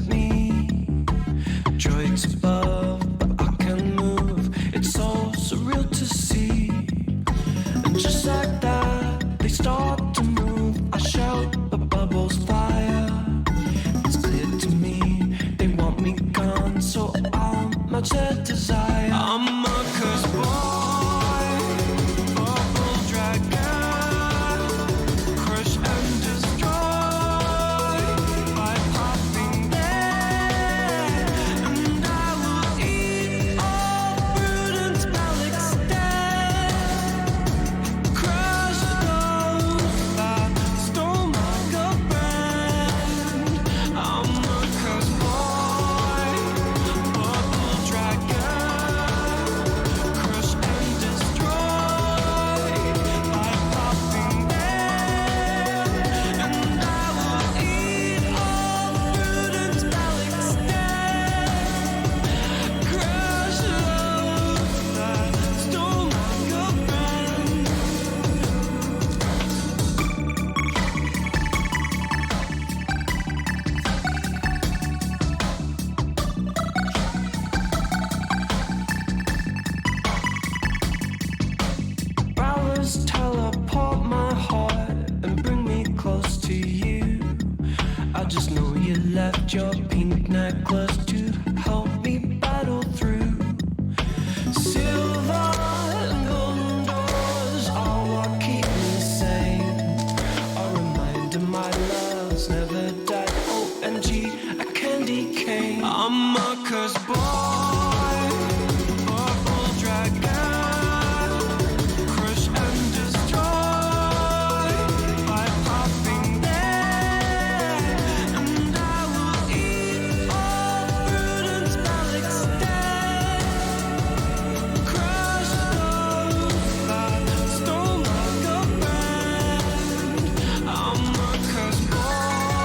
me. Droids above, but I can move. It's so surreal to see. And just like that, they start to move. I shout, the bubbles fire. It's clear to me, they want me gone, so I'll match their desire. I'm a cursed boy, bubble dragon, crush and destroy by popping there, and I will eat all fruit and spell extend, crush those that stole my girlfriend. I'm a cursed boy, bubble dragon, crush and destroy by popping there, and I will eat all fruit and spell extend, crush those that stole my girlfriend. Powers teleport my heart and bring me close to you. I just know you left your pink necklace to help me battle through. Silver and golden doors are what keep me sane. A reminder my love's never died. OMG, a candy cane. I'm a cursed boy, bubble dragon, crush and destroy by popping there, and I will eat all fruit and spell extend, crush those that stole my girlfriend. I'm a cursed boy,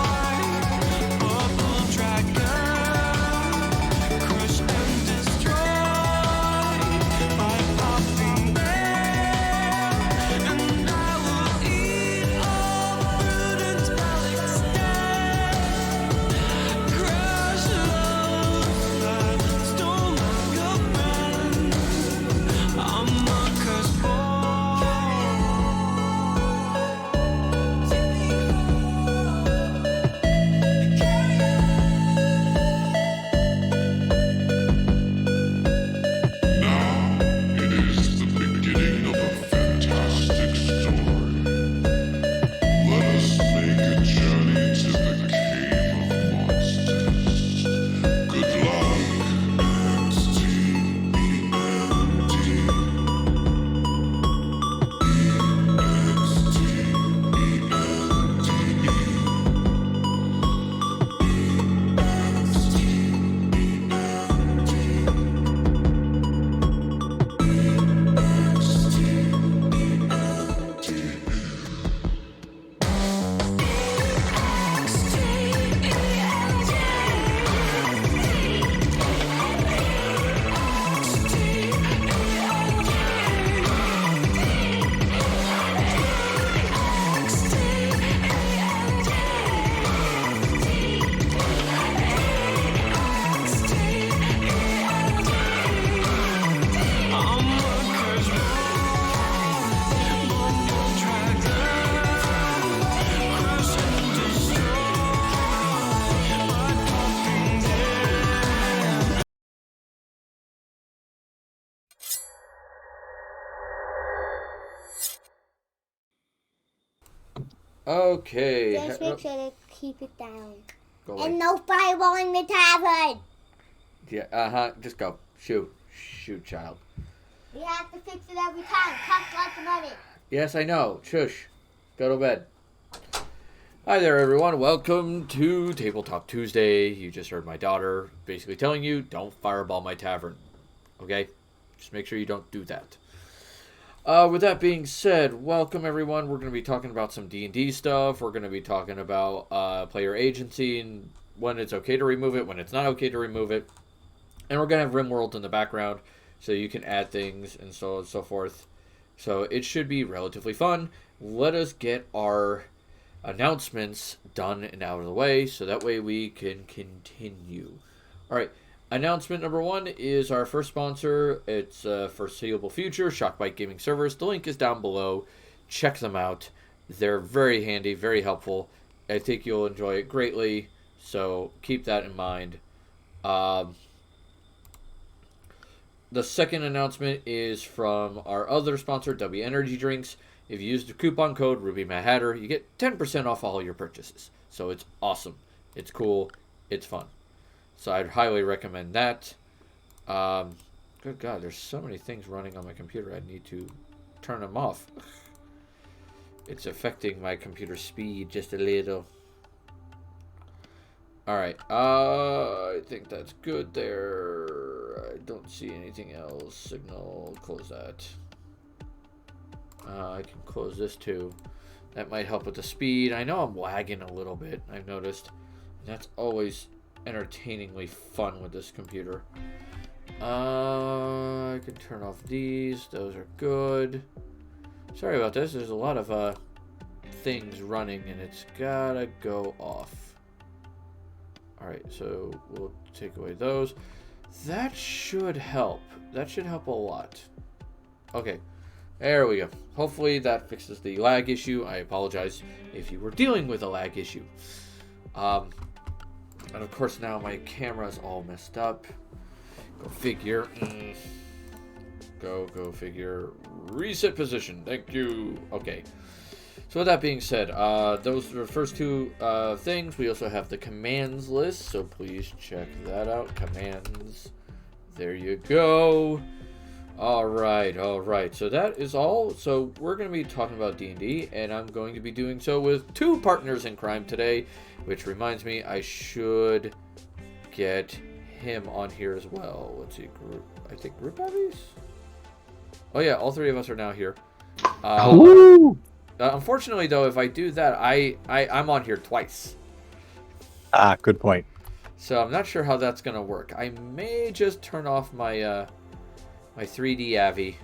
bubble dragon, crush and destroy by popping there, and I will eat all fruit and spell extend, crush those that stole my girlfriend. I'm a cursed boy. It is the beginning of a fantastic story. Let us make a journey to the cave of monsters. Good luck. Okay. Just make sure to keep it down. Go And away. no fireballing the tavern. Yeah, just go. Shoot, child. We have to fix it every time. Costs lots of money. Yes, I know. Shush. Go to bed. Hi there, everyone. Welcome to Tabletop Tuesday. You just heard my daughter basically telling you, don't fireball my tavern. Okay? Just make sure you don't do that. With that being said, welcome everyone. We're going to be talking about some D&D stuff. We're going to be talking about player agency and when it's okay to remove it, when it's not okay to remove it. And we're going to have Rimworld in the background so you can add things and so on and so forth. So it should be relatively fun. Let us get our announcements done and out of the way, so that way we can continue. All right. Announcement number 1 is our first sponsor. It's foreseeable future, Shockbite Gaming Servers. The link is down below. Check them out. They're very handy, very helpful. I think you'll enjoy it greatly, so keep that in mind. The second announcement is from our other sponsor, W Energy Drinks. If you use the coupon code RubyMadHatter, you get 10% off all your purchases. So it's awesome. It's cool. It's fun. So I'd highly recommend that. Good God, there's so many things running on my computer. I need to turn them off. It's affecting my computer speed just a little. Alright, I think that's good there. I don't see anything else. Signal, close that. I can close this too. That might help with the speed. I know I'm lagging a little bit, I've noticed. That's always entertainingly fun with this computer. I can turn off these. Those are good. Sorry about this. There's a lot of things running and it's gotta go off. Alright, so we'll take away those. That should help. That should help a lot. Okay, there we go. Hopefully that fixes the lag issue. I apologize if you were dealing with a lag issue. And of course now my camera's all messed up. Go figure. Go figure. Reset position. Thank you. Okay. So with that being said, those are the first two things. We also have the commands list, so please check that out. Commands. There you go. All right. So that is all. So we're going to be talking about D&D, and I'm going to be doing so with 2 partners in crime today, which reminds me I should get him on here as well. Let's see, group. I think group hobbies. Oh yeah, all 3 of us are now here. Unfortunately, though, if I do that, I'm on here twice. Ah, good point. So I'm not sure how that's gonna work. I may just turn off my my 3D Avi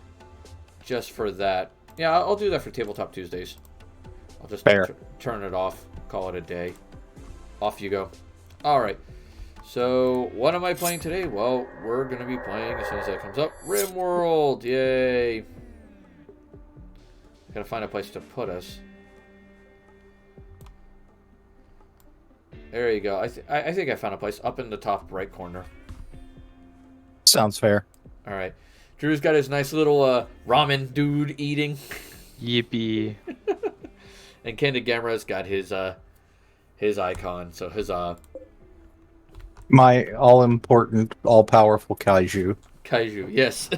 just for that. Yeah, I'll do that for Tabletop Tuesdays. I'll just turn it off, call it a day. Off you go. All right. So what am I playing today? Well, we're gonna be playing as soon as that comes up. Rimworld, yay! Gotta find a place to put us. There you go. I think I found a place up in the top right corner. Sounds fair. All right. Drew's got his nice little ramen dude eating. Yippee. And Candid Gamera's got his icon. So his My all-important, all-powerful kaiju. Kaiju, yes.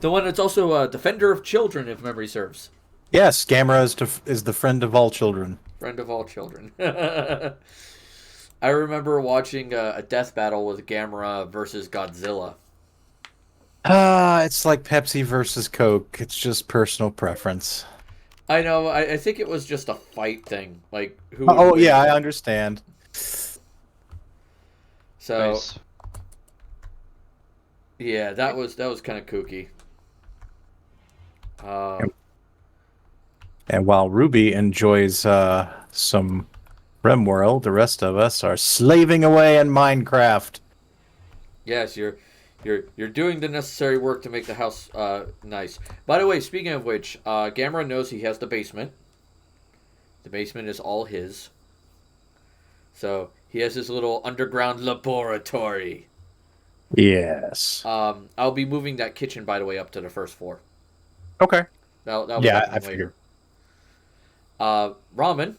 The one that's also a defender of children, if memory serves. Yes, Gamera is the friend of all children. Friend of all children. I remember watching a death battle with Gamera versus Godzilla. It's like Pepsi versus Coke. It's just personal preference. I know. I think it was just a fight thing. Like who? Oh yeah, I understand. So Nice. yeah, that was kind of kooky. And while Ruby enjoys some Rimworld, the rest of us are slaving away in Minecraft. Yes, you're doing the necessary work to make the house nice. By the way, speaking of which, Gamera knows he has the basement. The basement is all his. So he has his little underground laboratory. Yes. I'll be moving that kitchen, by the way, up to the first floor. Okay. That'll Yeah, happen I figured. Ramen,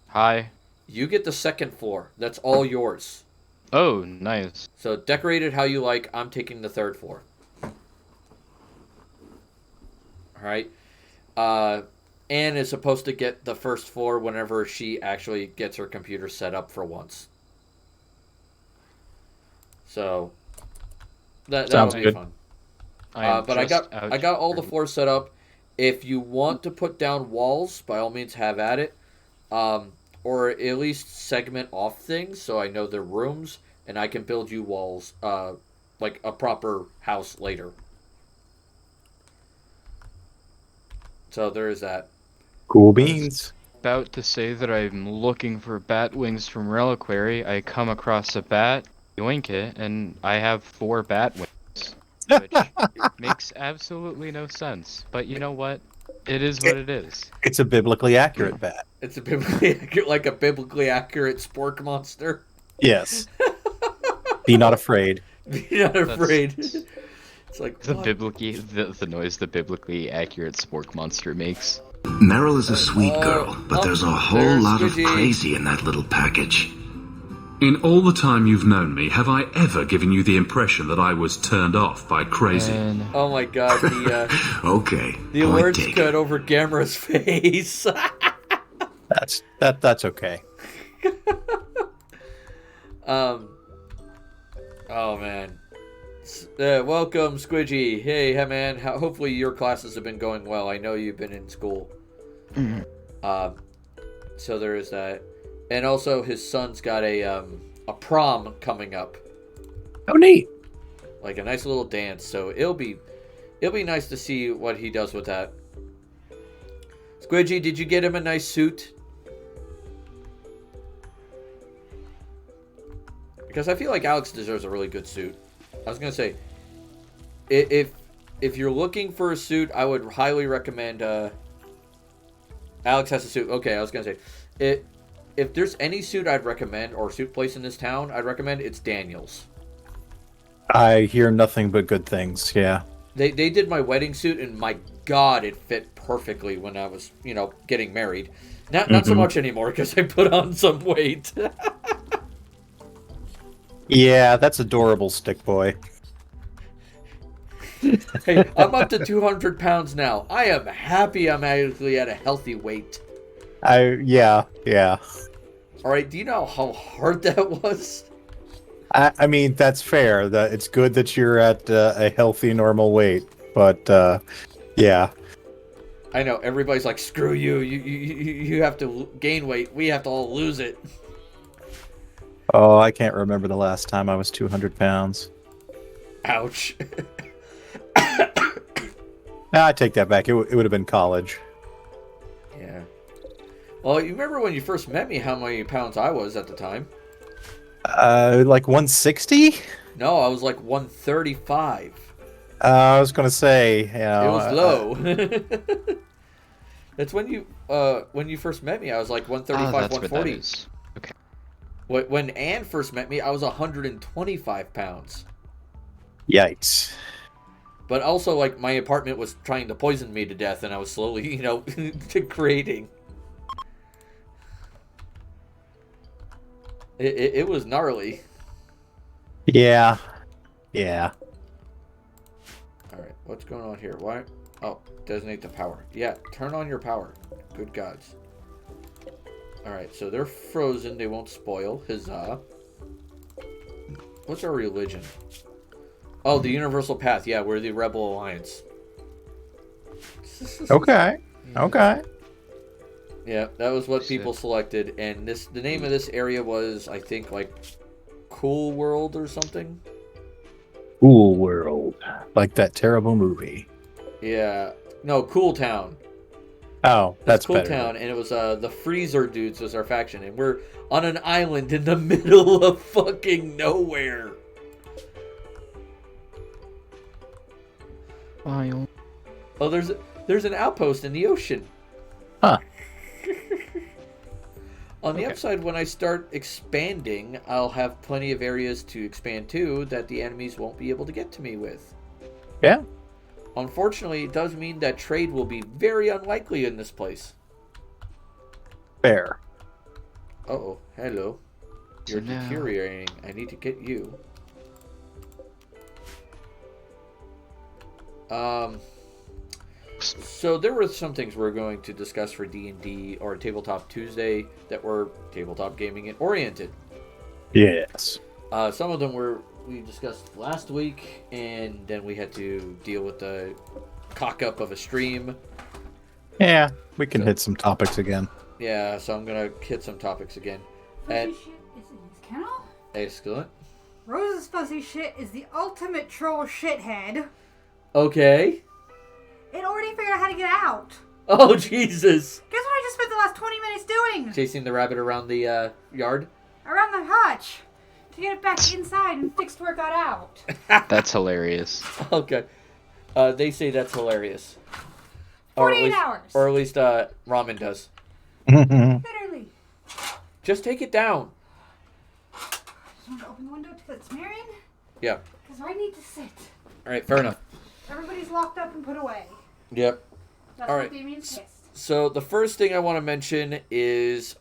Hi. you get the second floor. That's all yours. Oh, nice. So decorate it how you like. I'm taking the third floor. All right. Anne is supposed to get the first floor whenever she actually gets her computer set up for once. So that'll be good. fun. I'm But I just got all the floors set up. If you want to put down walls, by all means have at it. Or at least segment off things so I know they're rooms and I can build you walls like a proper house later. So there is that. Cool beans. about to say that I'm looking for bat wings from Reliquary. I come across a bat, yoink it, and I have 4 bat wings, which makes absolutely no sense. But you know what? It is what it is. It's a biblically accurate bat. It's a biblically accurate, like a biblically accurate spork monster. Yes. Be not afraid. Be not afraid. It's like The what? the noise the biblically accurate spork monster makes. Meryl is a sweet girl, but there's a whole there's lot of Squidgy. crazy in that little package. In all the time you've known me, have I ever given you the impression that I was turned off by crazy? And Oh my god, Okay, the point words taken. cut over Gamera's face. That's okay. Oh man. Welcome, Squidgy. Hey man. Hopefully your classes have been going well. I know you've been in school. So there is that, and also his son's got a prom coming up, Oh, neat. like a nice little dance. So it'll be nice to see what he does with that. Squidgy, did you get him a nice suit? Because I feel like Alex deserves a really good suit. I was gonna say, if you're looking for a suit, I would highly recommend. Alex has a suit. Okay, I was gonna say, if there's any suit I'd recommend or suit place in this town, I'd recommend it's Daniel's. I hear nothing but good things. Yeah. They did my wedding suit, and my God, it fit perfectly when I was getting married. Not so much anymore because I put on some weight. Yeah, that's adorable, Stick Boy. Hey, I'm up to 200 pounds now. I am happy I'm actually at a healthy weight. Yeah. All right, do you know how hard that was? I mean, that's fair. That it's good that you're at a healthy, normal weight. But yeah. I know everybody's like, "Screw you! You have to gain weight. We have to all lose it." Oh, I can't remember the last time I was 200 pounds. Ouch. I take that back. It would have been college. Yeah. Well, you remember when you first met me, how many pounds I was at the time? Like 160? No, I was like 135. I was gonna say, It was low. That's when you first met me. I was like 135, that's what that 140. is. Okay. When Anne first met me, I was 125 pounds. Yikes. But also, like, my apartment was trying to poison me to death, and I was slowly, degrading. It was gnarly. Yeah. Alright, what's going on here? Why? Oh, designate the power. Yeah, turn on your power. Good gods. Alright, so they're frozen. They won't spoil. Huzzah. What's our religion? Oh, the Universal Path. Yeah, we're the Rebel Alliance. Okay. Yeah, that was what people selected, and the name of this area was, I think, like Cool World or something. Cool World. Like that terrible movie. Yeah, no, Cool Town. Oh, that's Cool better. Town, and it was the Freezer dudes was our faction, and we're on an island in the middle of fucking nowhere. Oh, there's an outpost in the ocean. Huh. On the upside, when I start expanding, I'll have plenty of areas to expand to that the enemies won't be able to get to me with. Yeah. Unfortunately, it does mean that trade will be very unlikely in this place. Fair. Uh-oh, hello. You're No. deteriorating. I need to get you. So there were some things we're going to discuss for D&D or Tabletop Tuesday that were tabletop gaming oriented. Yes. Some of them we discussed last week, and then we had to deal with the cock up of a stream. Yeah, we can hit some topics again. Yeah, so I'm gonna hit some topics again. And Fuzzy shit is in his kennel? excellent. Rose's fuzzy shit is the ultimate troll shithead. Okay. It already figured out how to get out. Oh, Jesus. Guess what I just spent the last 20 minutes doing? Chasing the rabbit around the yard? Around the hutch. To get it back inside and fixed where it got out. That's hilarious. Okay. They say that's hilarious. 48 hours. Or at least Ramen does. Literally. Just take it down. Just want to open the window to let some air in. Yeah. Because I need to sit. Alright, fair enough. Everybody's locked up and put away. Yep. That's All what right. Damien's pissed. So the first thing I want to mention is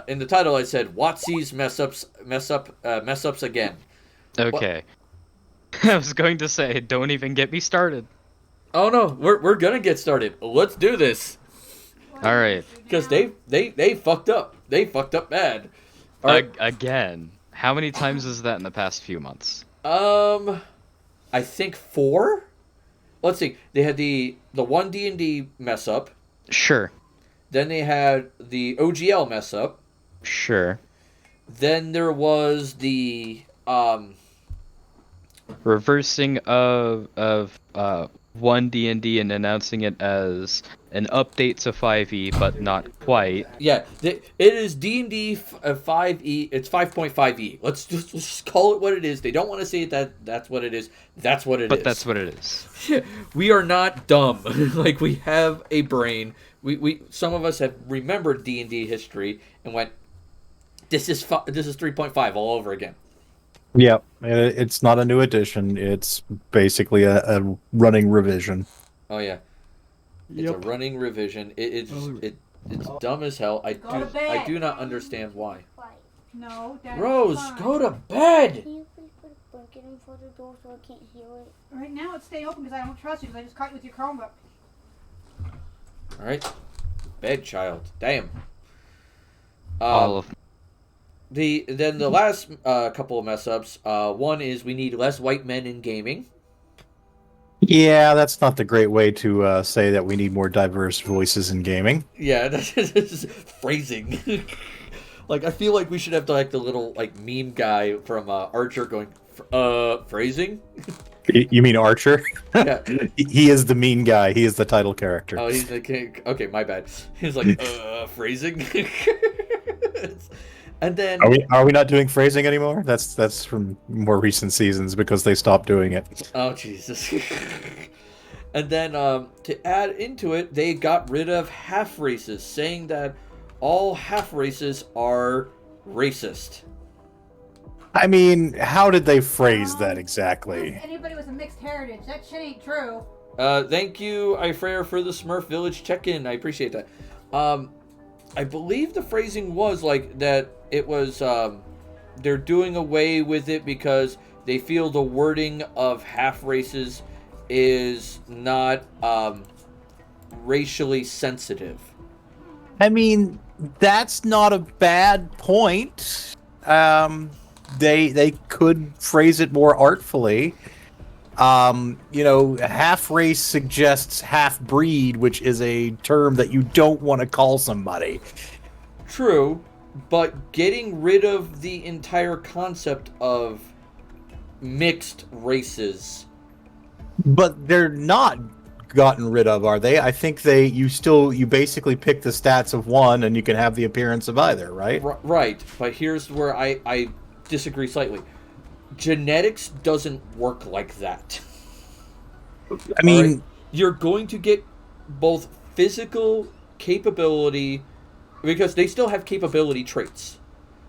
in the title I said WOTC's mess ups again. Okay. I was going to say, don't even get me started. Oh no, we're gonna get started. Let's do this All right. because they fucked up. They fucked up bad. All right. Again. How many times is that in the past few months? I think 4. Let's see. They had the one D&D mess up. Sure. Then they had the OGL mess up. Sure. Then there was the Reversing of one D&D and announcing it as an update to 5e, but not quite. yeah. It is D&D 5e. It's 5.5e. Let's just call it what it is. They don't want to say that's what it is. That's what it is. But that's what it is. We are not dumb. Like, we have a brain. We some of us have remembered D&D history and went, this is 3.5 all over again. Yeah, it's not a new edition. It's basically a running revision. Oh yeah, it's a running revision. It's dumb as hell. I do not understand why. No, Daddy. Rose, go to bed. Can you please put a blanket in front of the door so I can't hear it? Right now it's staying open because I don't trust you because I just caught you with your Chromebook. All right, bed, child. Damn. All of Then the last couple of mess ups. One is we need less white men in gaming. Yeah, that's not the great way to say that we need more diverse voices in gaming. Yeah, that's just phrasing. Like, I feel like we should have like the little like meme guy from Archer going, phrasing. You mean Archer? Yeah. He is the mean guy. He is the title character. Oh, he's the king. Okay, my bad. He's like, phrasing. And then Are we not doing phrasing anymore? That's from more recent seasons because they stopped doing it. oh Jesus. And then to add into it, they got rid of half races, saying that all half races are racist. I mean, how did they phrase that exactly? Anybody with a mixed heritage, that shit ain't true. Thank you, Ifrere, for the Smurf Village check-in. I appreciate that. I believe the phrasing was like that. It was they're doing away with it because they feel the wording of half races is not racially sensitive. I mean, that's not a bad point. They could phrase it more artfully. Half race suggests half breed, which is a term that you don't want to call somebody. True, but getting rid of the entire concept of mixed races. But they're not gotten rid of, are they? I think you basically pick the stats of one and you can have the appearance of either, right? Right, but here's where I disagree slightly. Genetics doesn't work like that. I mean, right? You're going to get both physical capability, because they still have capability traits.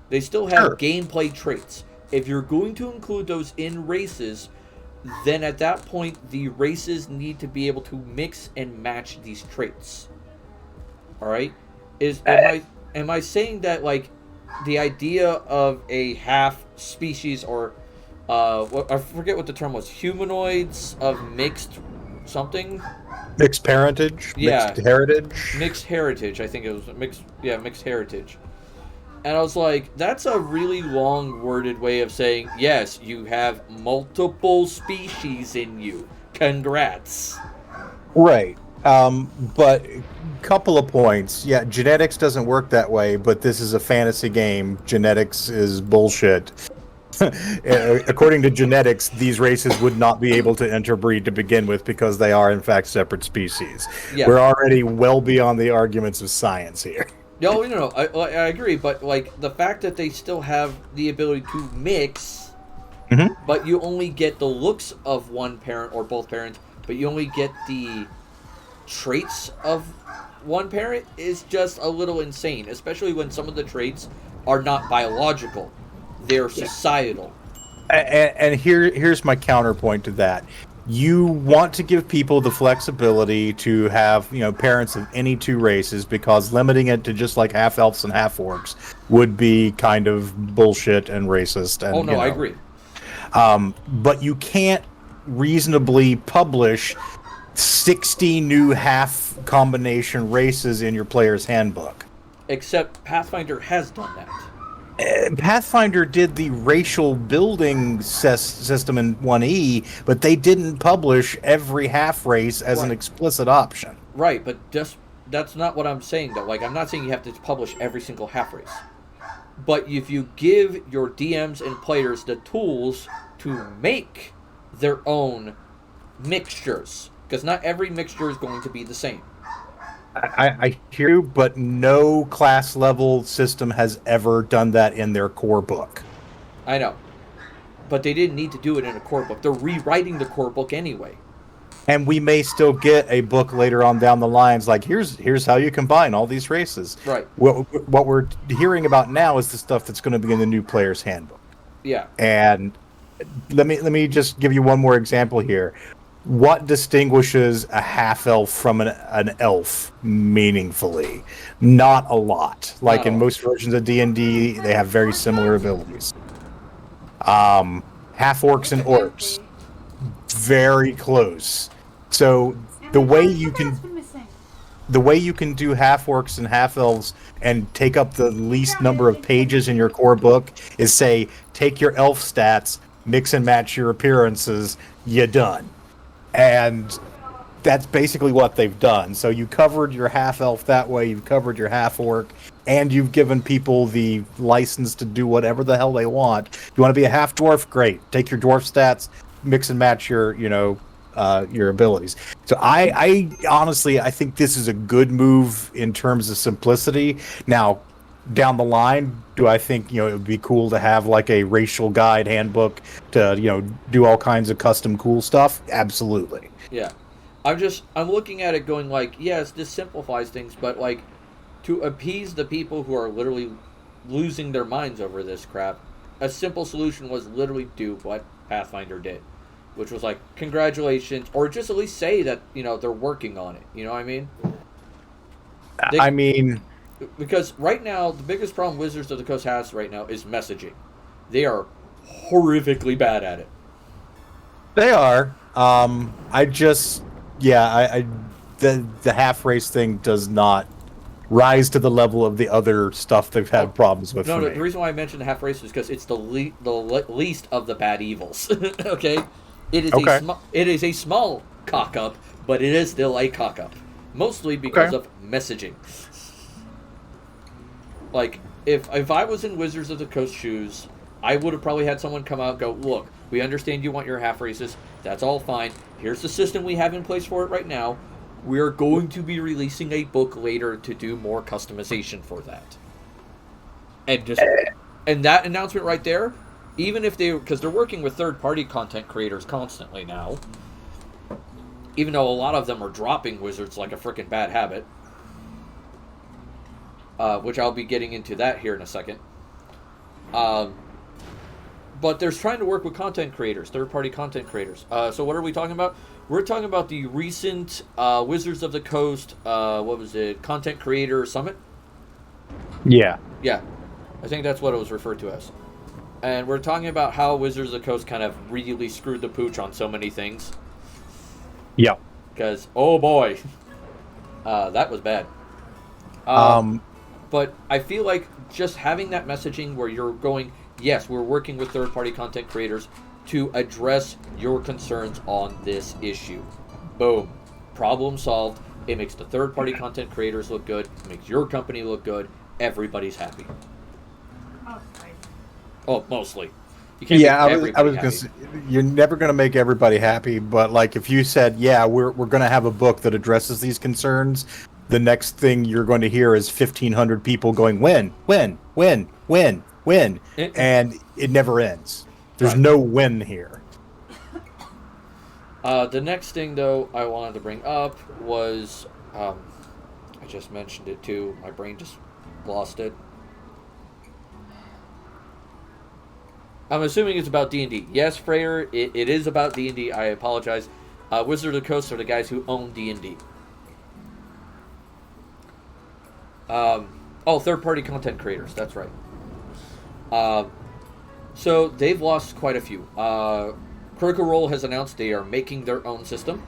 They still have gameplay traits. If you're going to include those in races, then at that point, the races need to be able to mix and match these traits. All right? Am I saying that, like, the idea of a half species or I forget what the term was, humanoids of mixed something? Mixed parentage? Yeah. Mixed heritage? Mixed heritage, I think it was. Mixed heritage. And I was like, that's a really long worded way of saying, yes, you have multiple species in you. Congrats. Right. But couple of points. Yeah, genetics doesn't work that way, but this is a fantasy game. Genetics is bullshit. according to genetics, these races would not be able to interbreed to begin with because they are in fact separate species. Yeah. We're already well beyond the arguments of science here. No, I agree, but like the fact that they still have the ability to mix, but you only get the looks of one parent or both parents, but you only get the traits of one parent is just a little insane, especially when some of the traits are not biological, they're societal. And here's my counterpoint to that. You want to give people the flexibility to have, parents of any two races, because limiting it to just like half elves and half orcs would be kind of bullshit and racist. And, I agree. But you can't reasonably publish 60 new half combination races in your player's handbook. Except Pathfinder has done that. Pathfinder did the racial building system in 1E, but they didn't publish every half race as an explicit option. Right, but that's not what I'm saying, though. Like, I'm not saying you have to publish every single half race. But if you give your DMs and players the tools to make their own mixtures, because not every mixture is going to be the same. I hear you, but no class level system has ever done that in their core book. I know. But they didn't need to do it in a core book. They're rewriting the core book anyway. And we may still get a book later on down the lines like, here's how you combine all these races. Right. What we're hearing about now is the stuff that's going to be in the new player's handbook. Yeah. And let me just give you one more example here. What distinguishes a half-elf from an elf meaningfully? Not a lot. Like in most versions of D&D, they have very similar abilities. Half-orcs and orcs, very close. So the way you can do half-orcs and half-elves and take up the least number of pages in your core book is say, take your elf stats, mix and match your appearances, you're done. And that's basically what they've done. So you covered your half-elf that way, you've covered your half-orc, and you've given people the license to do whatever the hell they want. You want to be a half-dwarf? Great. Take your dwarf stats, mix and match your abilities. So I honestly, I think this is a good move in terms of simplicity. Now, down the line, do I think it would be cool to have like a racial guide handbook to do all kinds of custom cool stuff? Absolutely. Yeah, I'm looking at it going like, yes, this simplifies things, but like to appease the people who are literally losing their minds over this crap, a simple solution was literally do what Pathfinder did, which was like, congratulations, or just at least say that they're working on it. You know what I mean? Because right now, the biggest problem Wizards of the Coast has right now is messaging. They are horrifically bad at it. They are. The half race thing does not rise to the level of the other stuff they've had problems with. No, the reason why I mentioned the half race is because it's the least of the bad evils. Okay, it is a small cock up, but it is still a cock up, mostly because of messaging. Like, if I was in Wizards of the Coast shoes, I would have probably had someone come out and go, look, we understand you want your half races. That's all fine. Here's the system we have in place for it right now. We're going to be releasing a book later to do more customization for that. And that announcement right there, even if because they're working with third-party content creators constantly now, even though a lot of them are dropping Wizards like a freaking bad habit, which I'll be getting into that here in a second. But they're trying to work with content creators, third-party content creators. So what are we talking about? We're talking about the recent Wizards of the Coast, Content Creator Summit? Yeah. Yeah. I think that's what it was referred to as. And we're talking about how Wizards of the Coast kind of really screwed the pooch on so many things. Yeah. Because, oh boy, that was bad. But I feel like just having that messaging where you're going, yes, we're working with third-party content creators to address your concerns on this issue. Boom. Problem solved. It makes the third-party content creators look good. It makes your company look good. Everybody's happy. Mostly. Oh, mostly. You can't Yeah, make I everybody was gonna happy. say, you're never gonna make everybody happy, but like if you said, yeah, we're gonna have a book that addresses these concerns, the next thing you're going to hear is 1,500 people going, win, and it never ends. There's Right. no win here. The next thing, though, I wanted to bring up was, I just mentioned it too. My brain just lost it. I'm assuming it's about D&D. Yes, Freyer, it is about D&D. I apologize. Wizard of the Coast are the guys who own D&D. Third-party content creators. That's right. So they've lost quite a few. Critical Role has announced they are making their own system.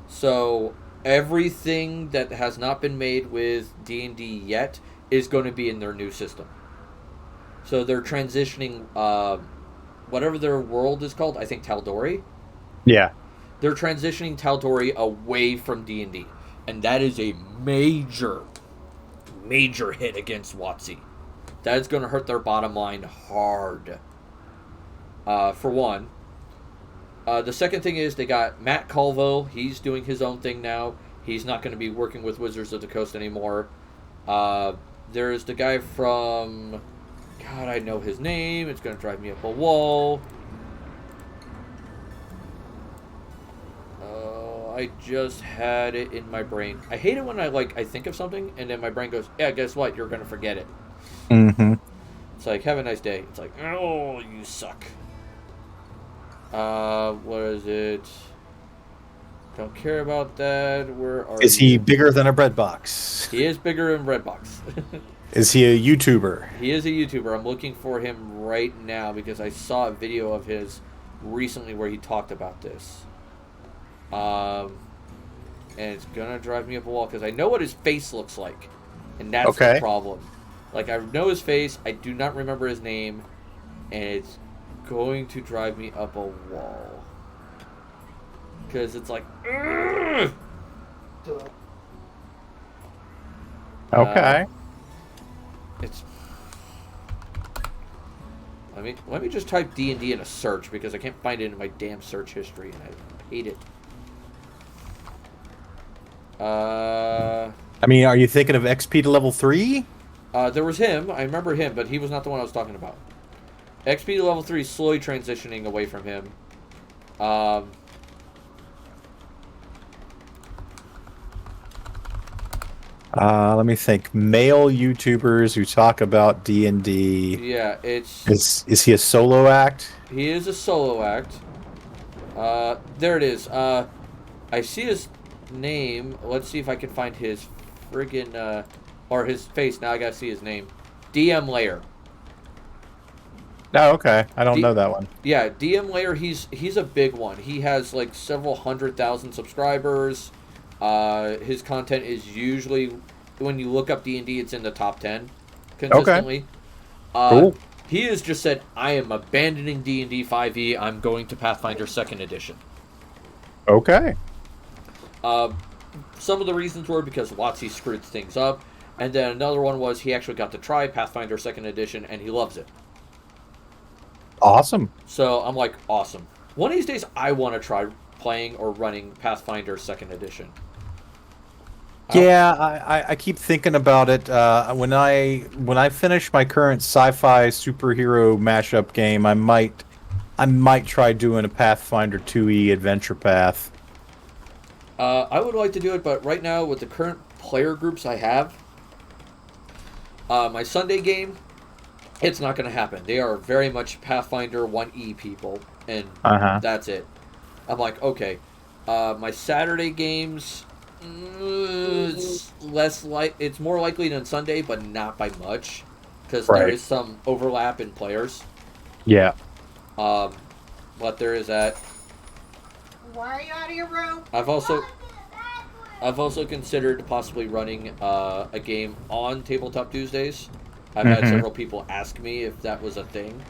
So everything that has not been made with D&D yet is going to be in their new system. So they're transitioning, whatever their world is called, I think Tal'Dorei. Yeah. They're transitioning Tal'Dorei away from D&D. And that is a major, major hit against WOTC. That is going to hurt their bottom line hard. For one. The second thing is they got Matt Calvo. He's doing his own thing now. He's not going to be working with Wizards of the Coast anymore. There's the guy from... God, I know his name. It's going to drive me up a wall. I just had it in my brain. I hate it when I think of something, and then my brain goes, yeah, guess what? You're going to forget it. Mm-hmm. It's like, have a nice day. It's like, oh, you suck. What is it? Don't care about that. Where are Is he bigger than a bread box? He is bigger than Redbox. Is he a YouTuber? He is a YouTuber. I'm looking for him right now because I saw a video of his recently where he talked about this. And it's gonna drive me up a wall because I know what his face looks like, and that's the problem. Like, I know his face, I do not remember his name, and it's going to drive me up a wall. Because it's like, ugh! Okay. It's... Let me just type D&D in a search because I can't find it in my damn search history, and I hate it. I mean, are you thinking of XP to level 3? There was him. I remember him, but he was not the one I was talking about. XP to level 3 is slowly transitioning away from him. Let me think. Male YouTubers who talk about D&D. Yeah, it's... Is he a solo act? He is a solo act. There it is. I see his name. Let's see if I can find his friggin', or his face. Now I gotta see his name. DM Layer. Oh, okay. I don't know that one. Yeah, DM Layer, he's a big one. He has like several 100,000 subscribers. His content is usually, when you look up D&D, it's in the top 10 consistently. Okay. Cool. He has just said, I am abandoning D&D 5e. I'm going to Pathfinder 2nd Edition. Okay. Some of the reasons were because WOTC screwed things up. And then another one was he actually got to try Pathfinder 2nd Edition, and he loves it. Awesome. So I'm like, awesome. One of these days, I want to try playing or running Pathfinder 2nd Edition. Yeah, I keep thinking about it. When I finish my current sci-fi superhero mashup game, I might try doing a Pathfinder 2e adventure path. I would like to do it, but right now with the current player groups I have, my Sunday game, it's not going to happen. They are very much Pathfinder 1e people, and that's it. I'm like, okay. My Saturday games, it's more likely than Sunday, but not by much, because there is some overlap in players. Yeah. But there is that. Why are you out of your room? I've also considered possibly running a game on Tabletop Tuesdays. I've had several people ask me if that was a thing.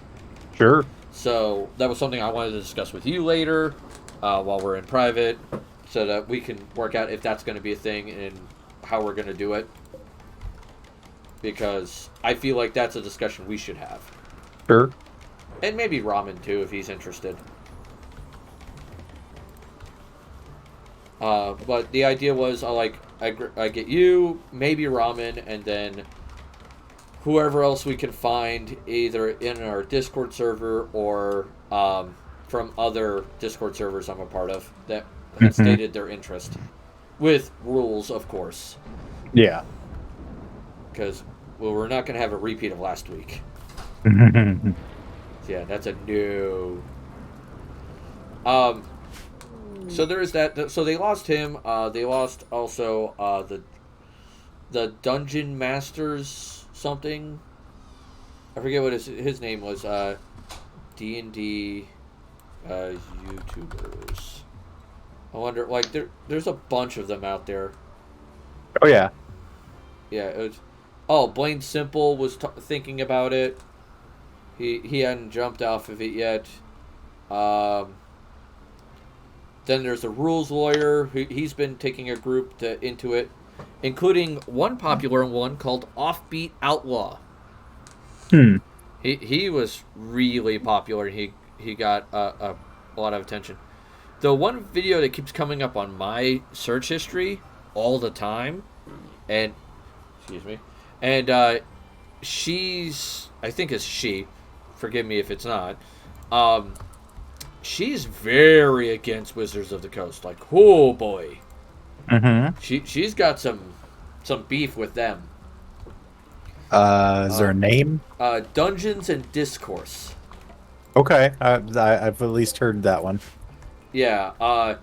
Sure. So that was something I wanted to discuss with you later while we're in private, so that we can work out if that's going to be a thing and how we're going to do it. Because I feel like that's a discussion we should have. Sure. And maybe Ramen too, if he's interested. But the idea was, I get you, maybe Ramen, and then whoever else we can find, either in our Discord server or from other Discord servers I'm a part of that had stated their interest, with rules, of course. Yeah. Because we're not going to have a repeat of last week. Yeah, that's a no. So there is that. So they lost him. They lost also the Dungeon Masters something. I forget what his name was. D&D YouTubers. I wonder, like, there's a bunch of them out there. Oh yeah. Yeah. It was, Blaine Simple was thinking about it. He hadn't jumped off of it yet. Then there's a rules lawyer. He's been taking a group into it, including one popular one called Offbeat Outlaw. He was really popular. He got a lot of attention. The one video that keeps coming up on my search history all the time, and excuse me, and she's, I think it's she. Forgive me if it's not. She's very against Wizards of the Coast. Like, oh boy. She's got some beef with them. Is there a name? Dungeons and Discourse. Okay, I've at least heard that one. Yeah,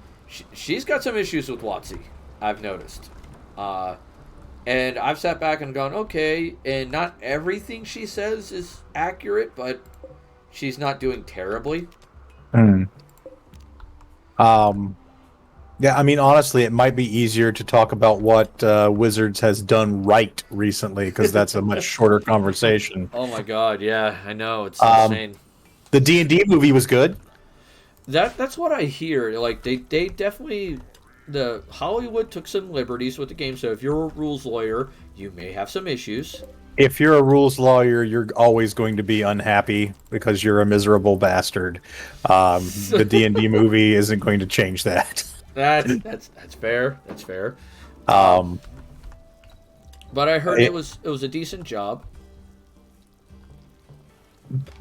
she's got some issues with WOTC, I've noticed. And I've sat back and gone, okay, and not everything she says is accurate, but she's not doing terribly. Yeah, I mean, honestly, it might be easier to talk about what Wizards has done right recently, because that's a much shorter conversation. Oh my god, yeah, I know, it's insane. The D&D movie was good. That's what I hear. Like, they definitely... The Hollywood took some liberties with the game, so if you're a rules lawyer, you may have some issues. If you're a rules lawyer, you're always going to be unhappy because you're a miserable bastard. The D&D movie isn't going to change that. That's fair. That's fair. But I heard it was a decent job.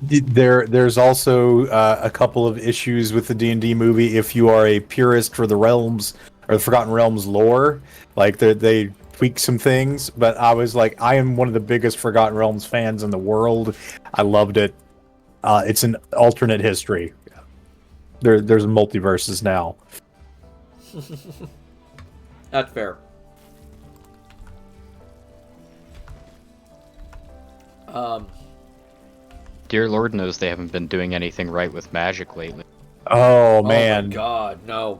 There's also a couple of issues with the D&D movie. If you are a purist for the realms or the Forgotten Realms lore, like they tweak some things. But I was like, I am one of the biggest Forgotten Realms fans in the world. I loved it. It's an alternate history. There's multiverses now. That's fair. Dear Lord knows they haven't been doing anything right with magic lately. Oh man! Oh my God, no.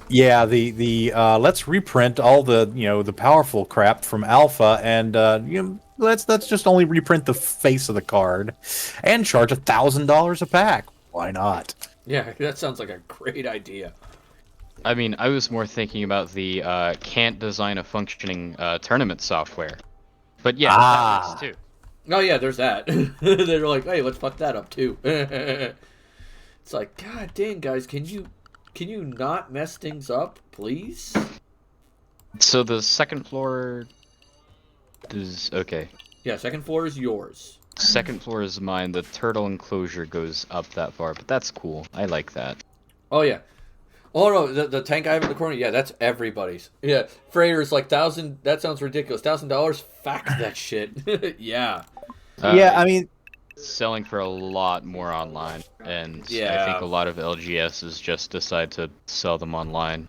Yeah, the let's reprint all the the powerful crap from Alpha, and let's just only reprint the face of the card, and charge $1,000 a pack. Why not? Yeah, that sounds like a great idea. I mean, I was more thinking about the can't design a functioning tournament software. But yeah, that works too. Oh yeah, there's that. They're like, hey, let's fuck that up too. It's like, God dang, guys, can you not mess things up, please? So the second floor is okay. Yeah, second floor is yours. Second floor is mine. The turtle enclosure goes up that far, but that's cool. I like that. Oh yeah. Oh no, the tank I have in the corner, yeah, that's everybody's. Yeah, Freyr's like 1,000. That sounds ridiculous. $1,000, fax that shit. Yeah. Yeah, I mean, selling for a lot more online, and Yeah. I think a lot of LGSs just decide to sell them online.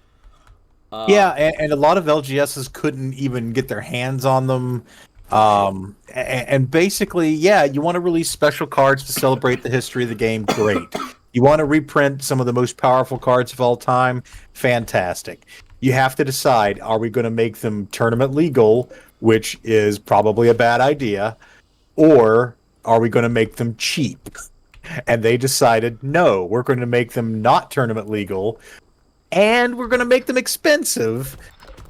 yeah, and a lot of LGSs couldn't even get their hands on them. And basically, yeah, you want to release special cards to celebrate the history of the game, great. You want to reprint some of the most powerful cards of all time, fantastic. You have to decide, are we going to make them tournament legal, which is probably a bad idea, or are we going to make them cheap? And they decided, no, we're going to make them not tournament legal, and we're going to make them expensive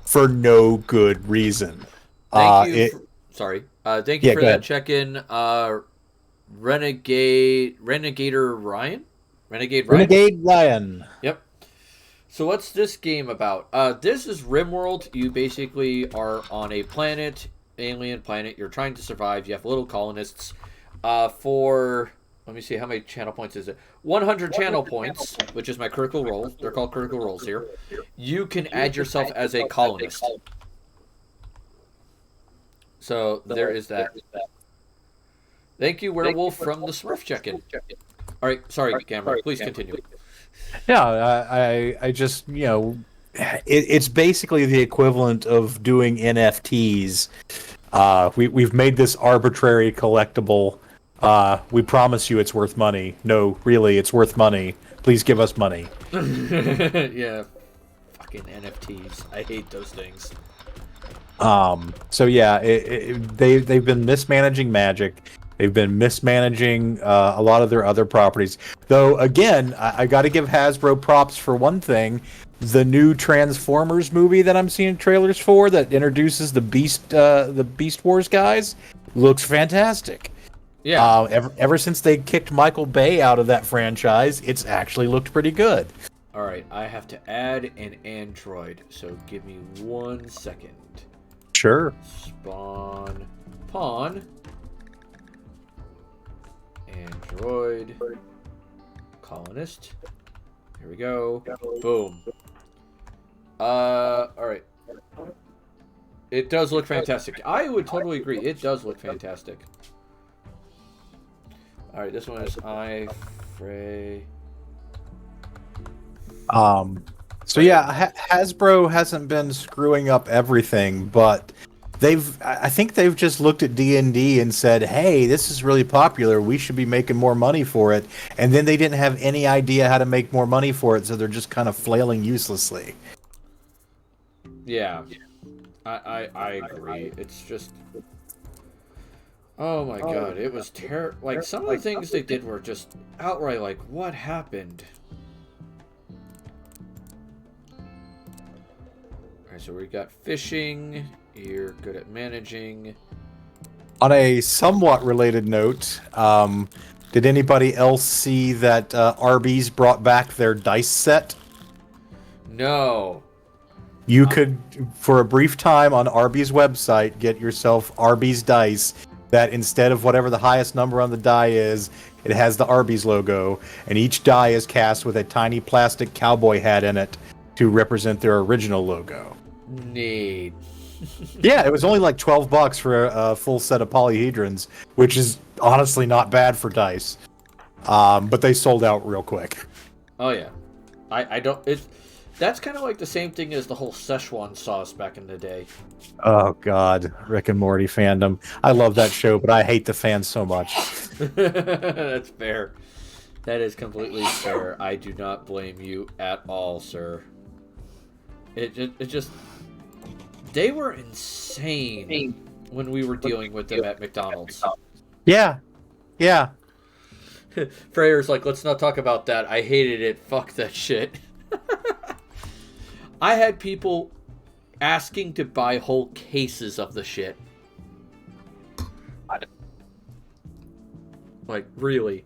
for no good reason. Thank you. Thank you Yeah, for go that ahead. check-in, Renegader Ryan? Renegade Ryan. Yep. So what's this game about? This is Rimworld. You basically are on a planet, alien planet. You're trying to survive. You have little colonists. For, let me see, how many channel points is it? 100 channel points, which is my critical role. They're called critical roles here. You can add yourself as a colonist. So there is that. Thank you, Werewolf, from the Smurf check-in. All right, sorry, Cameron. Please continue. Yeah, I just, it's basically the equivalent of doing NFTs. We've made this arbitrary collectible. We promise you it's worth money. No, really, it's worth money. Please give us money. Yeah, fucking NFTs. I hate those things. So yeah, they've been mismanaging Magic. They've been mismanaging a lot of their other properties. Though, again, I got to give Hasbro props for one thing. The new Transformers movie that I'm seeing trailers for that introduces the Beast Wars guys looks fantastic. Yeah. Ever since they kicked Michael Bay out of that franchise, it's actually looked pretty good. All right, I have to add an android, so give me 1 second. Sure. Spawn pawn. Android. Colonist. Here we go. Boom. Alright. It does look fantastic. I would totally agree. It does look fantastic. Alright, this one is Frey. So yeah, Hasbro hasn't been screwing up everything, but I think they've just looked at D&D and said, hey, this is really popular. We should be making more money for it. And then they didn't have any idea how to make more money for it, so they're just kind of flailing uselessly. Yeah. I agree. It's just... Oh my god, it was terrible. Like, some of the things they did were just outright like, what happened? Alright, so we got fishing. You're good at managing. On a somewhat related note, did anybody else see that Arby's brought back their dice set? No. You could, for a brief time on Arby's website, get yourself Arby's dice that instead of whatever the highest number on the die is, it has the Arby's logo, and each die is cast with a tiny plastic cowboy hat in it to represent their original logo. Neat. Yeah, it was only like $12 for a full set of polyhedrons, which is honestly not bad for dice. But they sold out real quick. Oh yeah, I don't. That's kind of like the same thing as the whole Szechuan sauce back in the day. Oh God, Rick and Morty fandom. I love that show, but I hate the fans so much. That's fair. That is completely fair. I do not blame you at all, sir. It just. They were insane when we were dealing with them at McDonald's. Yeah. Freyer's like, let's not talk about that. I hated it. Fuck that shit. I had people asking to buy whole cases of the shit. Like, really?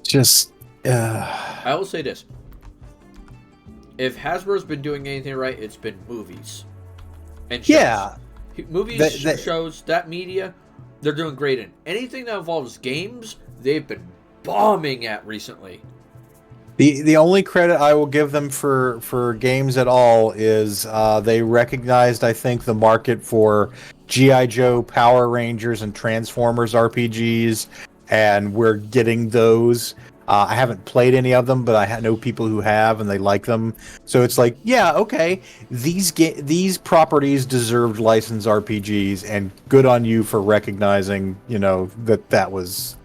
Just. I will say this. If Hasbro's been doing anything right, it's been movies. And shows. Yeah. Movies, shows, that media, they're doing great in. Anything that involves games, they've been bombing at recently. The only credit I will give them for games at all is they recognized, I think, the market for G.I. Joe, Power Rangers, and Transformers RPGs, and we're getting those. I haven't played any of them, but I know people who have, and they like them. So it's like, yeah, okay, these properties deserved licensed RPGs, and good on you for recognizing, that was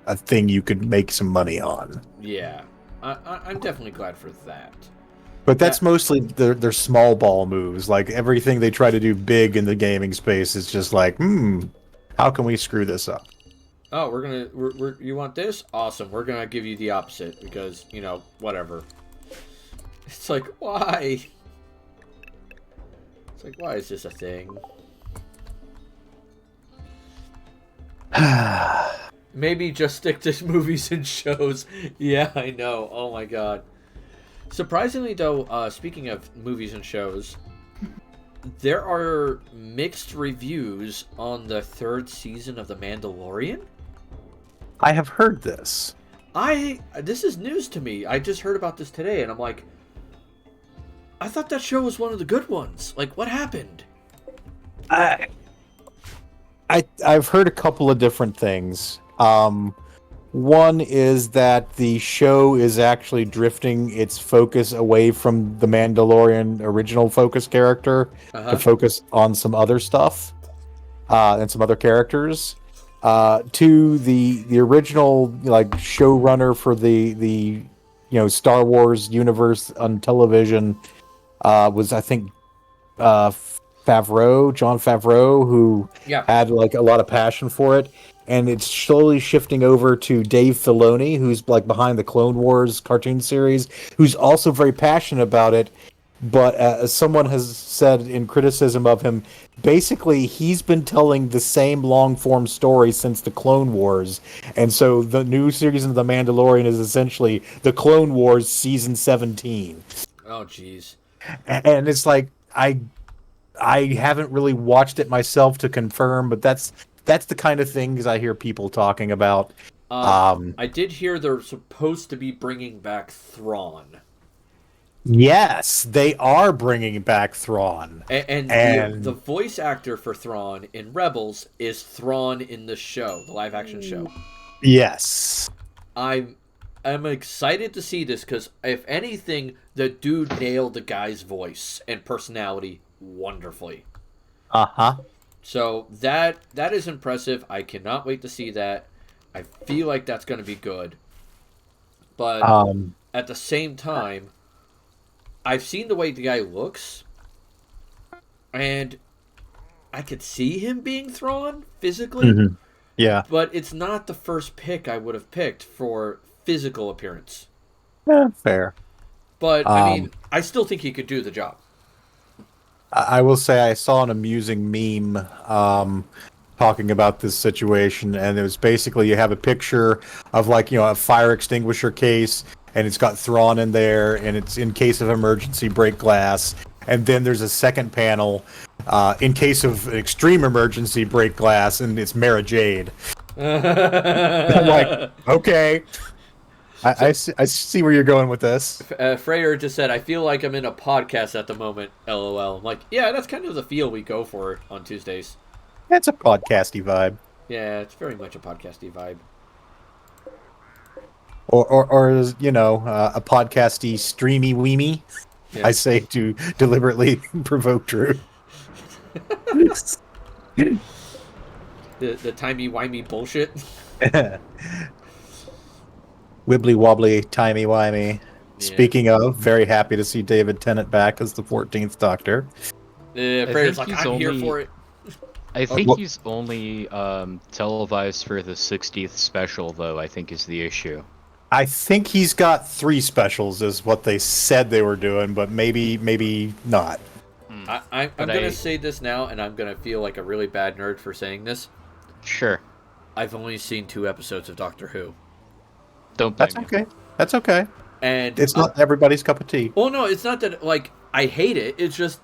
a thing you could make some money on. Yeah, I'm definitely glad for that. But that's mostly their small ball moves. Like, everything they try to do big in the gaming space is just like, how can we screw this up? Oh, you want this? Awesome. We're gonna give you the opposite because, whatever. It's like, why? It's like, why is this a thing? Maybe just stick to movies and shows. Yeah, I know. Oh my god. Surprisingly, though, speaking of movies and shows, there are mixed reviews on the 3rd season of The Mandalorian. I have heard this. This is news to me. I just heard about this today, and I'm like, I thought that show was one of the good ones. Like, what happened? I've heard a couple of different things. One is that the show is actually drifting its focus away from the Mandalorian original focus character to focus on some other stuff and some other characters. To the original showrunner for the Star Wars universe on television was, I think, Jon Favreau, who had a lot of passion for it, and it's slowly shifting over to Dave Filoni, who's behind the Clone Wars cartoon series, who's also very passionate about it. But as someone has said in criticism of him, basically he's been telling the same long-form story since the Clone Wars, and so the new series of The Mandalorian is essentially the Clone Wars season 17. Oh, jeez. And it's like I haven't really watched it myself to confirm, but that's the kind of things I hear people talking about. I did hear they're supposed to be bringing back Thrawn. Yes, they are bringing back Thrawn. And the voice actor for Thrawn in Rebels is Thrawn in the show, the live-action show. Yes. I'm excited to see this, because if anything, the dude nailed the guy's voice and personality wonderfully. So that is impressive. I cannot wait to see that. I feel like that's going to be good. But at the same time, I've seen the way the guy looks, and I could see him being Thrawn physically. Mm-hmm. Yeah. But it's not the first pick I would have picked for physical appearance. Yeah, fair. But, I mean, I still think he could do the job. I will say I saw an amusing meme talking about this situation, and it was basically you have a picture of a fire extinguisher case, and it's got Thrawn in there, and it's in case of emergency break glass, and then there's a second panel in case of an extreme emergency break glass, and it's Mara Jade. I'm like, okay. I see where you're going with this. Freyer just said, I feel like I'm in a podcast at the moment, LOL. I'm like, yeah, that's kind of the feel we go for on Tuesdays. It's a podcasty vibe. Yeah, it's very much a podcasty vibe. Or a podcasty streamy weemy, yeah. I say to deliberately provoke Drew. The timey-wimey bullshit. Wibbly wobbly, timey wimey. Yeah. Speaking of, very happy to see David Tennant back as the 14th Doctor. Freyr's like, I'm here for it. I think he's only televised for the 60th special, though, I think is the issue. I think he's got 3 specials is what they said they were doing, but maybe not. I'm going to say this now, and I'm going to feel like a really bad nerd for saying this. Sure. I've only seen 2 episodes of Doctor Who. Don't blame That's okay. That's okay. And it's not everybody's cup of tea. Well, no, it's not that, I hate it. It's just,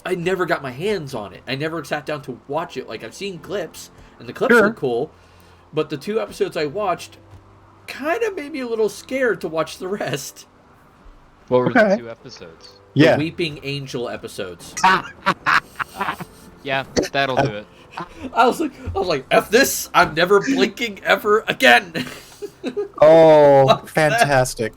I never got my hands on it. I never sat down to watch it. I've seen clips, and the clips were cool, but the 2 episodes I watched kind of made me a little scared to watch the rest. What were the 2 episodes? The Weeping Angel episodes. Yeah, that'll do it. I was like, F this! I'm never blinking ever again! Oh, fantastic.